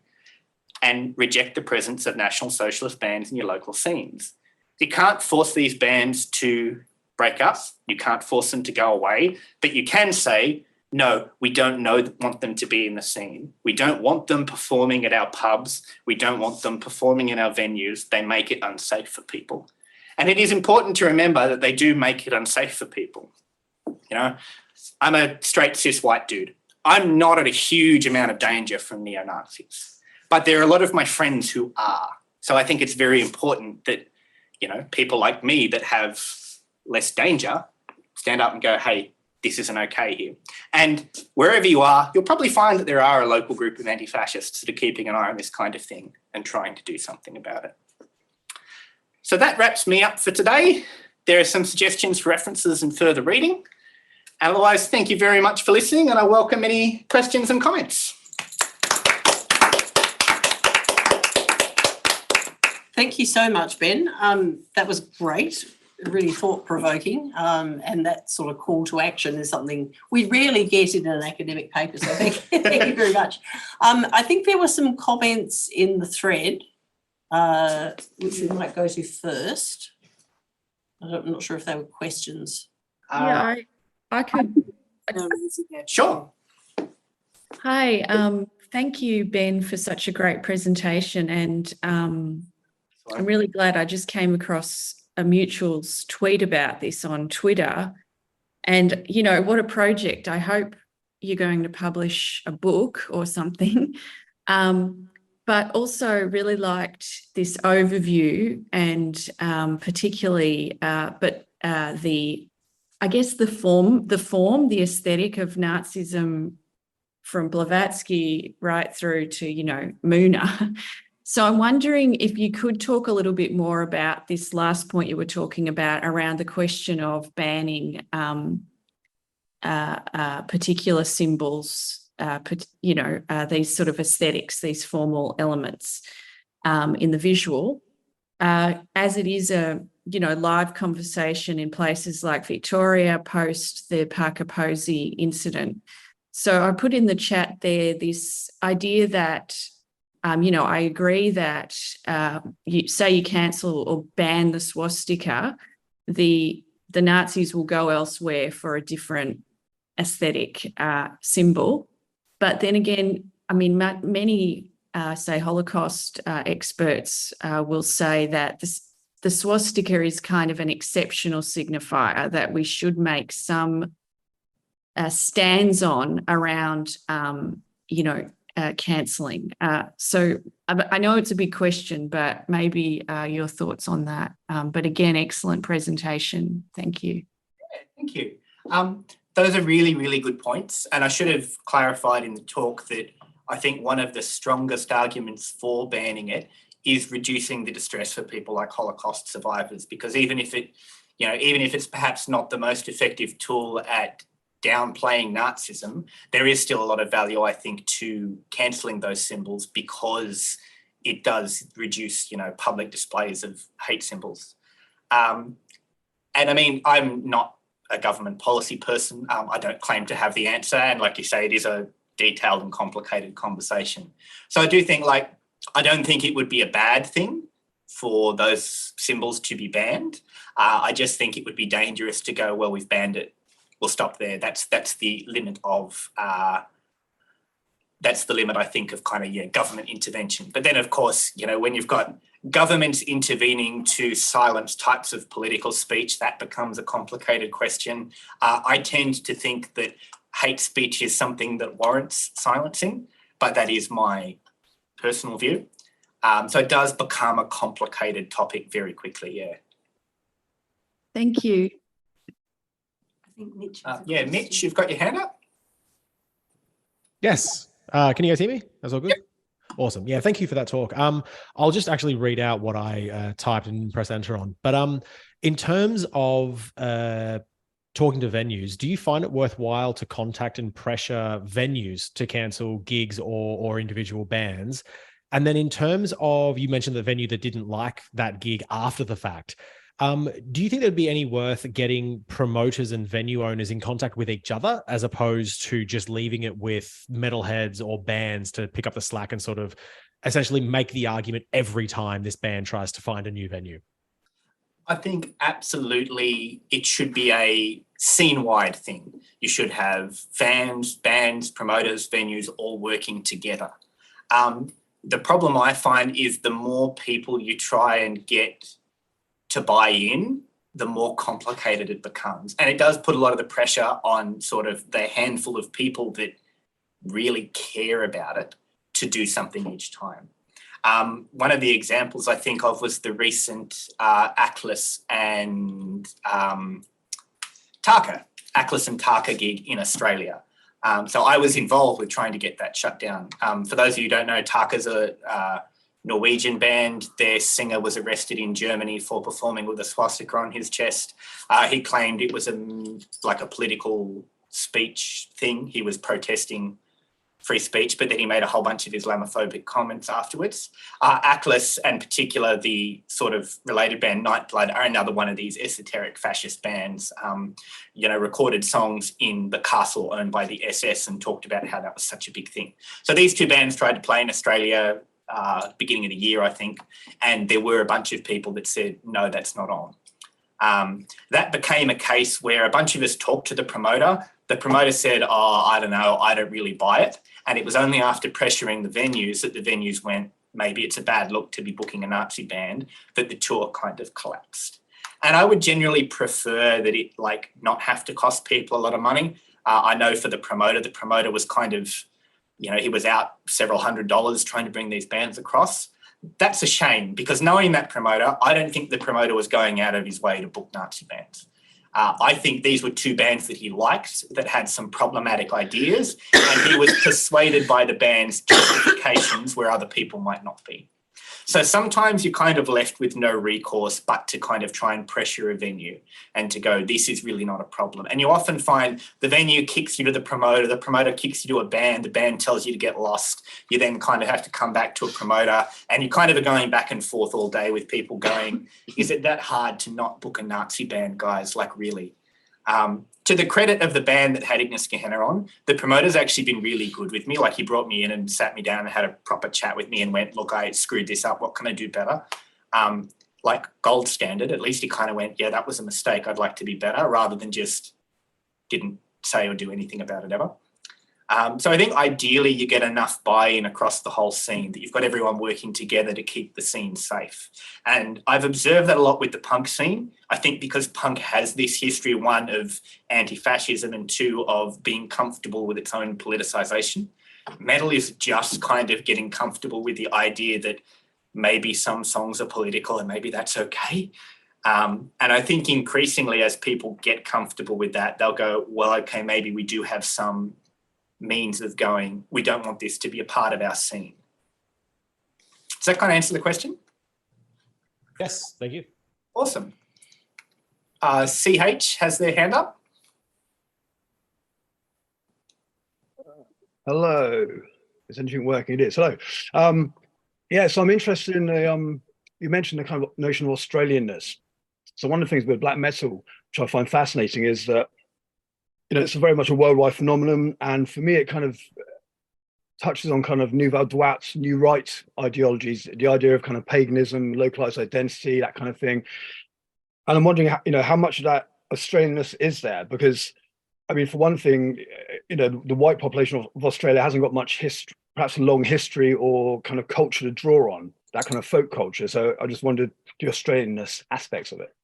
Speaker 2: And reject the presence of National Socialist bands in your local scenes. You can't force these bands to break up. You can't force them to go away. But you can say, no, we don't want them to be in the scene. We don't want them performing at our pubs. We don't want them performing in our venues. They make it unsafe for people. And it is important to remember that they do make it unsafe for people. You know, I'm a straight cis white dude. I'm not at a huge amount of danger from neo-Nazis, but there are a lot of my friends who are. So I think it's very important that, you know, people like me that have less danger stand up and go, hey, this isn't okay here. And wherever you are, you'll probably find that there are a local group of anti-fascists that are keeping an eye on this kind of thing and trying to do something about it. So that wraps me up for today. There are some suggestions for references and further reading. Otherwise, thank you very much for listening, and I welcome any questions and comments.
Speaker 1: Thank you so much, Ben. That was great, really thought-provoking, and that sort of call to action is something we rarely get in an academic paper, so thank you very much. I think there were some comments in the thread, which we might go to first. I'm not sure if they were questions.
Speaker 3: Yeah, I could.
Speaker 2: Sure.
Speaker 3: Hi, thank you, Ben, for such a great presentation. And I'm really glad I just came across a mutual's tweet about this on Twitter. And, you know, what a project. I hope you're going to publish a book or something. But also really liked this overview and particularly, I guess the form, the aesthetic of Nazism from Blavatsky right through to, you know, Muna. So I'm wondering if you could talk a little bit more about this last point you were talking about around the question of banning particular symbols, these sort of aesthetics, these formal elements in the visual, as it is a, you know, live conversation in places like Victoria post the Parker Posey incident. So I put in the chat there this idea that, I agree that you say you cancel or ban the swastika, the Nazis will go elsewhere for a different aesthetic symbol. But then again, I mean, many, say, Holocaust experts will say that the swastika is kind of an exceptional signifier that we should make some stands on around, cancelling. So I know it's a big question, but maybe your thoughts on that. But again, excellent presentation. Thank you.
Speaker 2: Thank you. Those are really, really good points. And I should have clarified in the talk that I think one of the strongest arguments for banning it is reducing the distress for people like Holocaust survivors, because even if it's perhaps not the most effective tool at downplaying Nazism, there is still a lot of value, I think, to cancelling those symbols because it does reduce, public displays of hate symbols. And I mean, I'm not a government policy person. I don't claim to have the answer. And like you say, it is a detailed and complicated conversation. So I do think, I don't think it would be a bad thing for those symbols to be banned. I just think it would be dangerous to go, well, we've banned it, we'll stop there. That's the limit of, I think, of government intervention. But then, of course, when you've got governments intervening to silence types of political speech, that becomes a complicated question. I tend to think that hate speech is something that warrants silencing, but that is my personal view. So it does become a complicated topic very quickly, yeah.
Speaker 3: Thank you.
Speaker 1: I think Mitch.
Speaker 2: Mitch, you've got your hand up?
Speaker 4: Yes. Can you guys hear me? That's all good? Yep. Awesome. Yeah, thank you for that talk. I'll just actually read out what I typed and press enter on. But in terms of talking to venues, do you find it worthwhile to contact and pressure venues to cancel gigs or individual bands? And then in terms of, you mentioned the venue that didn't like that gig after the fact. Do you think there'd be any worth getting promoters and venue owners in contact with each other as opposed to just leaving it with metalheads or bands to pick up the slack and sort of essentially make the argument every time this band tries to find a new venue?
Speaker 2: I think absolutely it should be a scene-wide thing. You should have fans, bands, promoters, venues all working together. The problem I find is the more people you try and get to buy in, the more complicated it becomes. And it does put a lot of the pressure on sort of the handful of people that really care about it to do something each time. One of the examples I think of was the recent Atlas and Taka Atlas and Taka gig in Australia. So I was involved with trying to get that shut down. For those of you who don't know, Taka's a Norwegian band. Their singer was arrested in Germany for performing with a swastika on his chest. He claimed it was like a political speech thing. He was protesting free speech, but then he made a whole bunch of Islamophobic comments afterwards. Atlas, and particular the sort of related band Nightblood, are another one of these esoteric fascist bands, recorded songs in the castle owned by the SS and talked about how that was such a big thing. So these two bands tried to play in Australia beginning of the year, I think, and there were a bunch of people that said, no, that's not on. That became a case where a bunch of us talked to the promoter. The promoter said, I don't know, I don't really buy it. And it was only after pressuring the venues that the venues went, maybe it's a bad look to be booking a Nazi band, that the tour kind of collapsed. And I would generally prefer that it not have to cost people a lot of money. I know for the promoter was kind of, he was out several $100s trying to bring these bands across. That's a shame, because knowing that promoter, I don't think the promoter was going out of his way to book Nazi bands. I think these were two bands that he liked that had some problematic ideas, and he was persuaded by the band's justifications where other people might not be. So sometimes you're kind of left with no recourse but to kind of try and pressure a venue and to go, this is really not a problem. And you often find the venue kicks you to the promoter kicks you to a band, the band tells you to get lost. You then kind of have to come back to a promoter, and you kind of are going back and forth all day with people going, is it that hard to not book a Nazi band, guys? Like, really? To the credit of the band that had Ignis Gehenna on, the promoter's actually been really good with me. Like, he brought me in and sat me down and had a proper chat with me and went, look, I screwed this up. What can I do better? Like gold standard, at least he kind of went, yeah, that was a mistake. I'd like to be better, rather than just didn't say or do anything about it ever. So I think ideally you get enough buy-in across the whole scene that you've got everyone working together to keep the scene safe. And I've observed that a lot with the punk scene. I think because punk has this history, one, of anti-fascism, and two, of being comfortable with its own politicization. Metal is just kind of getting comfortable with the idea that maybe some songs are political and maybe that's okay. And I think increasingly as people get comfortable with that, they'll go, well, okay, maybe we do have some means of going, we don't want this to be a part of our scene. Does that kind of answer the question?
Speaker 4: Yes, thank you.
Speaker 2: Awesome. CH has their hand up.
Speaker 5: Hello. Is anything working? It is. Hello. Yeah, so I'm interested in the, you mentioned the kind of notion of Australianness. So one of the things with black metal, which I find fascinating, is that it's very much a worldwide phenomenon. And for me, it kind of touches on kind of Nouvelle Droite, New Right ideologies, the idea of kind of paganism, localized identity, that kind of thing. And I'm wondering, how much of that Australianness is there? Because, I mean, for one thing, the white population of Australia hasn't got much history, perhaps a long history or kind of culture to draw on, that kind of folk culture. So I just wondered the Australianness aspects of it.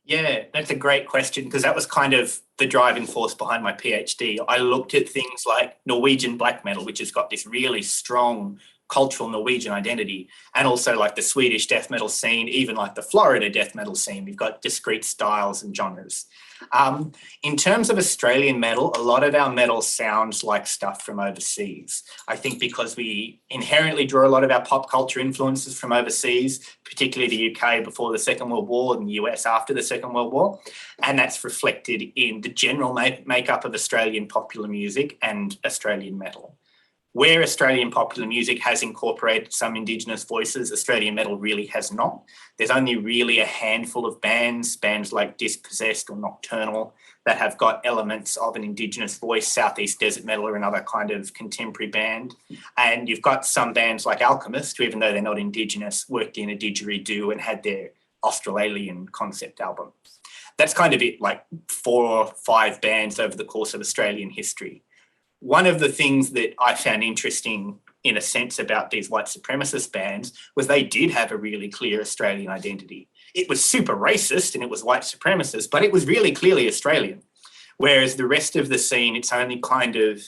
Speaker 2: Yeah, that's a great question, because that was kind of the driving force behind my PhD. I looked at things like Norwegian black metal, which has got this really strong cultural Norwegian identity, and also like the Swedish death metal scene, even like the Florida death metal scene. We've got discrete styles and genres. In terms of Australian metal, a lot of our metal sounds like stuff from overseas. I think because we inherently draw a lot of our pop culture influences from overseas, particularly the UK before the Second World War and the US after the Second World War. And that's reflected in the general makeup of Australian popular music and Australian metal. Where Australian popular music has incorporated some Indigenous voices, Australian metal really has not. There's only really a handful of bands like Dispossessed or Nocturnal, that have got elements of an Indigenous voice. Southeast Desert Metal are another kind of contemporary band. And you've got some bands like Alchemist, who, even though they're not Indigenous, worked in a didgeridoo and had their Australalian concept album. That's kind of it, like 4 or 5 bands over the course of Australian history. One of the things that I found interesting, in a sense, about these white supremacist bands was they did have a really clear Australian identity. It was super racist and it was white supremacist, but it was really clearly Australian. Whereas the rest of the scene, it's only kind of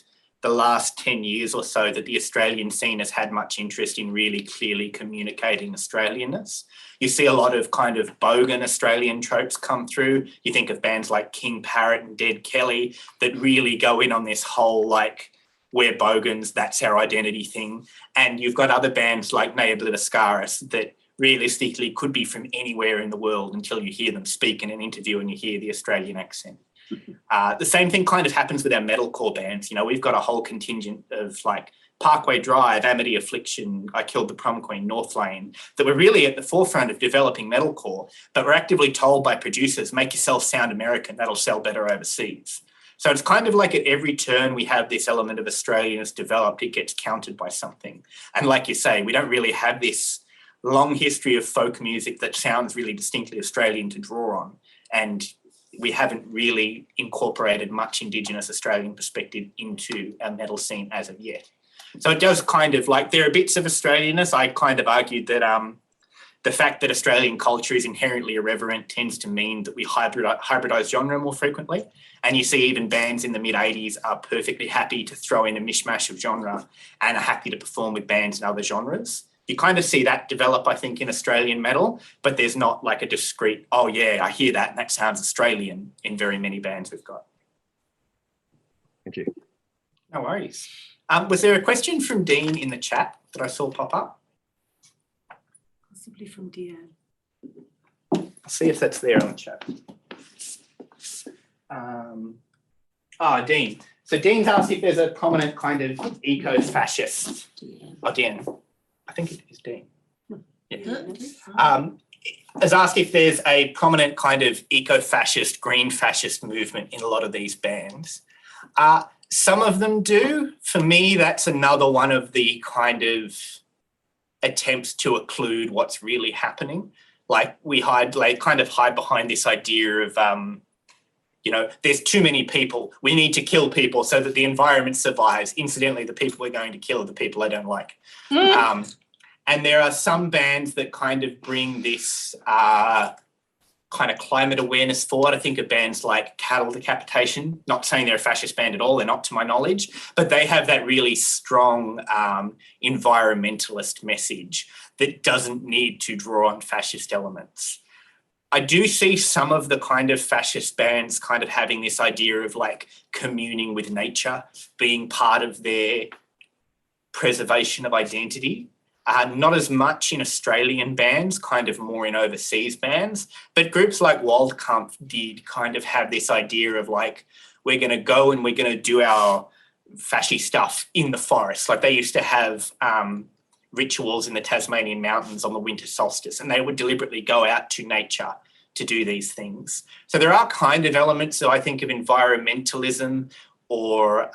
Speaker 2: the last 10 years or so that the Australian scene has had much interest in really clearly communicating Australianness. You see a lot of kind of bogan Australian tropes come through. You think of bands like King Parrot and Dead Kelly that really go in on this whole like, we're bogans, that's our identity thing. And you've got other bands like Neoblitoscaris that realistically could be from anywhere in the world until you hear them speak in an interview and you hear the Australian accent. The same thing kind of happens with our metalcore bands. You know, we've got a whole contingent of like Parkway Drive, Amity Affliction, I Killed the Prom Queen, North Lane, that were really at the forefront of developing metalcore, but we're actively told by producers, make yourself sound American, that'll sell better overseas. So it's kind of like at every turn we have this element of Australianness developed, it gets countered by something. And like you say, we don't really have this long history of folk music that sounds really distinctly Australian to draw on. And we haven't really incorporated much Indigenous Australian perspective into our metal scene as of yet. So it does kind of like, there are bits of Australianness. I kind of argued that the fact that Australian culture is inherently irreverent tends to mean that we hybridize genre more frequently. And you see even bands in the mid-80s are perfectly happy to throw in a mishmash of genre and are happy to perform with bands in other genres. You kind of see that develop, I think, in Australian metal, but there's not like a discrete, oh yeah, I hear that and that sounds Australian in very many bands we've got.
Speaker 5: Thank you.
Speaker 2: No worries. Was there a question from Dean in the chat that I saw pop up?
Speaker 1: Possibly from Deanne.
Speaker 2: I'll see if that's there on the chat. Dean. So Dean's asked if there's a prominent kind of eco-fascist. Oh, Deanne. I think it is Dean. Yeah. Has asked if there's a prominent kind of eco-fascist, green fascist movement in a lot of these bands. Some of them do. For me, that's another one of the kind of attempts to occlude what's really happening. Like kind of hide behind this idea of, there's too many people. We need to kill people so that the environment survives. Incidentally, the people we're going to kill are the people I don't like. And there are some bands that kind of bring this kind of climate awareness forward. I think of bands like Cattle Decapitation, not saying they're a fascist band at all, they're not to my knowledge, but they have that really strong environmentalist message that doesn't need to draw on fascist elements. I do see some of the kind of fascist bands kind of having this idea of like communing with nature, being part of their preservation of identity. Not as much in Australian bands, kind of more in overseas bands, but groups like Waldkampf did kind of have this idea of like, we're going to go and we're going to do our fashy stuff in the forest. Like they used to have rituals in the Tasmanian mountains on the winter solstice, and they would deliberately go out to nature to do these things. So there are kind of elements that I think of environmentalism or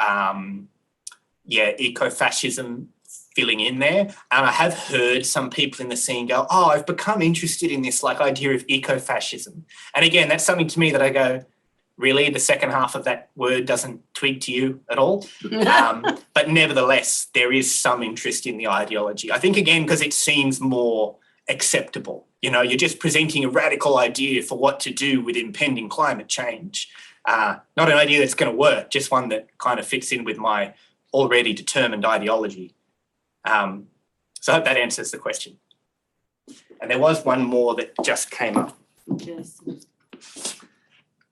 Speaker 2: eco-fascism filling in there. And I have heard some people in the scene go, oh, I've become interested in this like idea of eco-fascism. And again, that's something to me that I go, really? The second half of that word doesn't twig to you at all? But nevertheless, there is some interest in the ideology. I think, again, because it seems more acceptable. You know, you're just presenting a radical idea for what to do with impending climate change. Not an idea that's going to work, just one that kind of fits in with my already determined ideology. So I hope that answers the question. And there was one more that just came up.
Speaker 1: Yes.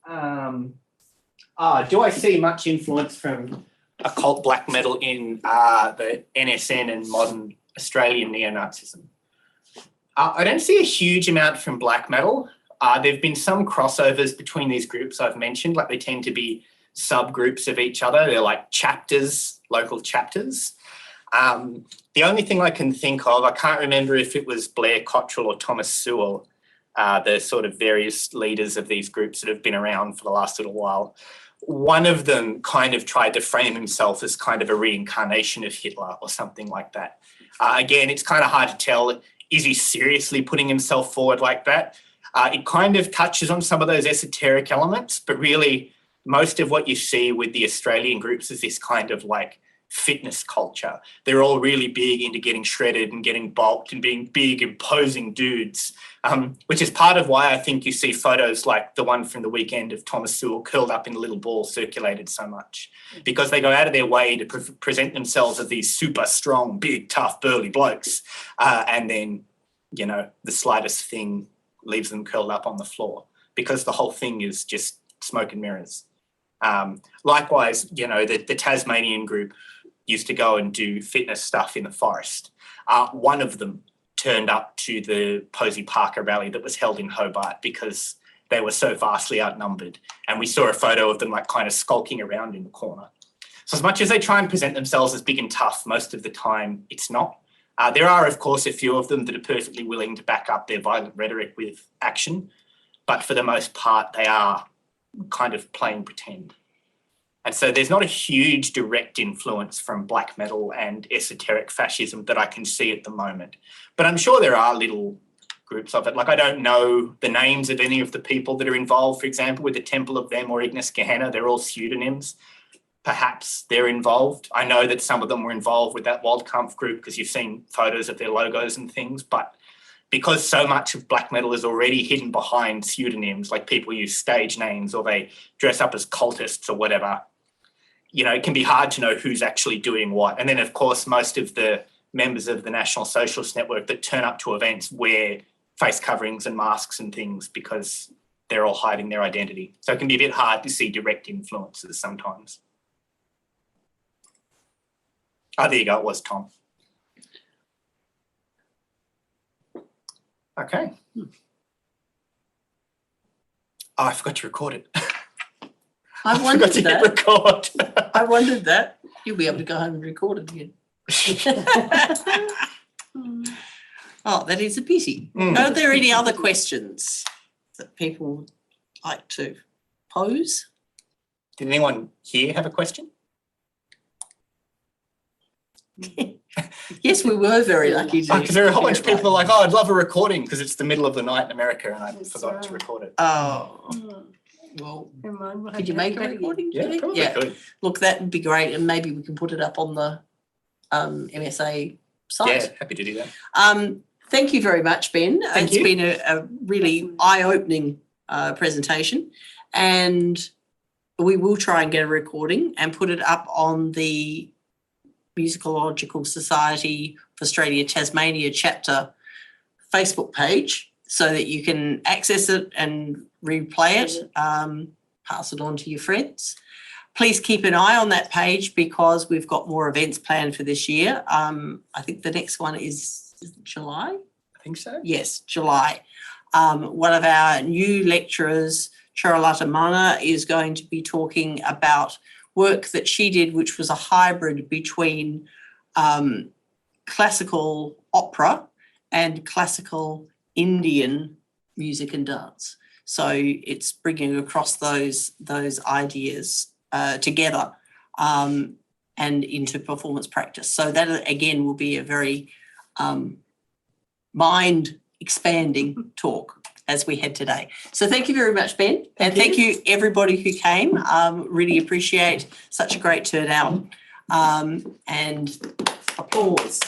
Speaker 2: Do I see much influence from occult black metal in the NSN and modern Australian neo-Nazism? I don't see a huge amount from black metal. There have been some crossovers between these groups I've mentioned, like they tend to be subgroups of each other. They're like chapters, local chapters. The only thing I can think of, I can't remember if it was Blair Cottrell or Thomas Sewell, the sort of various leaders of these groups that have been around for the last little while. One of them kind of tried to frame himself as kind of a reincarnation of Hitler or something like that. Again, it's kind of hard to tell, is he seriously putting himself forward like that? It kind of touches on some of those esoteric elements, but really most of what you see with the Australian groups is this kind of like fitness culture. They're all really big into getting shredded and getting bulked and being big, imposing dudes, which is part of why I think you see photos like the one from the weekend of Thomas Sewell curled up in a little ball circulated so much, because they go out of their way to present themselves as these super strong, big, tough, burly blokes. And then, you know, the slightest thing leaves them curled up on the floor, because the whole thing is just smoke and mirrors. Likewise, you know, the Tasmanian group used to go and do fitness stuff in the forest. One of them turned up to the Posey Parker rally that was held in Hobart because they were so vastly outnumbered. And we saw a photo of them like kind of skulking around in the corner. So as much as they try and present themselves as big and tough, most of the time it's not. There are, of course, a few of them that are perfectly willing to back up their violent rhetoric with action. But for the most part, they are kind of playing pretend. And so there's not a huge direct influence from black metal and esoteric fascism that I can see at the moment. But I'm sure there are little groups of it. Like, I don't know the names of any of the people that are involved, for example, with the Temple of Them or Ignis Gehenna. They're all pseudonyms. Perhaps they're involved. I know that some of them were involved with that Waldkampf group because you've seen photos of their logos and things. But because so much of black metal is already hidden behind pseudonyms, like people use stage names or they dress up as cultists or whatever, you know, it can be hard to know who's actually doing what. And then, of course, most of the members of the National Socialist Network that turn up to events wear face coverings and masks and things because they're all hiding their identity. So it can be a bit hard to see direct influences sometimes. Oh, there you go. It was Tom. Okay. Oh, I forgot to record it.
Speaker 1: I wondered
Speaker 2: forgot to
Speaker 1: that.
Speaker 2: hit record.
Speaker 1: I wondered that. You'll be able to go home and record it again. Oh, that is a pity. Are there any other questions that people would like to pose?
Speaker 2: Did anyone here have a question?
Speaker 1: Yes, we were very lucky to.
Speaker 2: Because there are a whole bunch of people who are like, oh, I'd love a recording because it's the middle of the night in America and I forgot to record it.
Speaker 1: Oh, well, could you make a recording? do you
Speaker 2: Yeah,
Speaker 1: think?
Speaker 2: probably could.
Speaker 1: Look, that would be great, and maybe we can put it up on the MSA site.
Speaker 2: Yeah, happy to do that.
Speaker 1: Thank you very much, Ben.
Speaker 2: Thank
Speaker 1: It's
Speaker 2: you.
Speaker 1: been a really eye-opening presentation, and we will try and get a recording and put it up on the Musicological Society of Australia Tasmania chapter Facebook page so that you can access it and replay it, pass it on to your friends. Please keep an eye on that page because we've got more events planned for this year. I think the next one is July?
Speaker 2: I think so.
Speaker 1: Yes, July. One of our new lecturers, Charlotte Mana, is going to be talking about work that she did, which was a hybrid between classical opera and classical Indian music and dance. So it's bringing across those ideas together and into performance practice. So that, again, will be a very mind-expanding talk as we head today. So thank you very much, Ben. Thank you everybody who came. Really appreciate such a great turnout. And applause.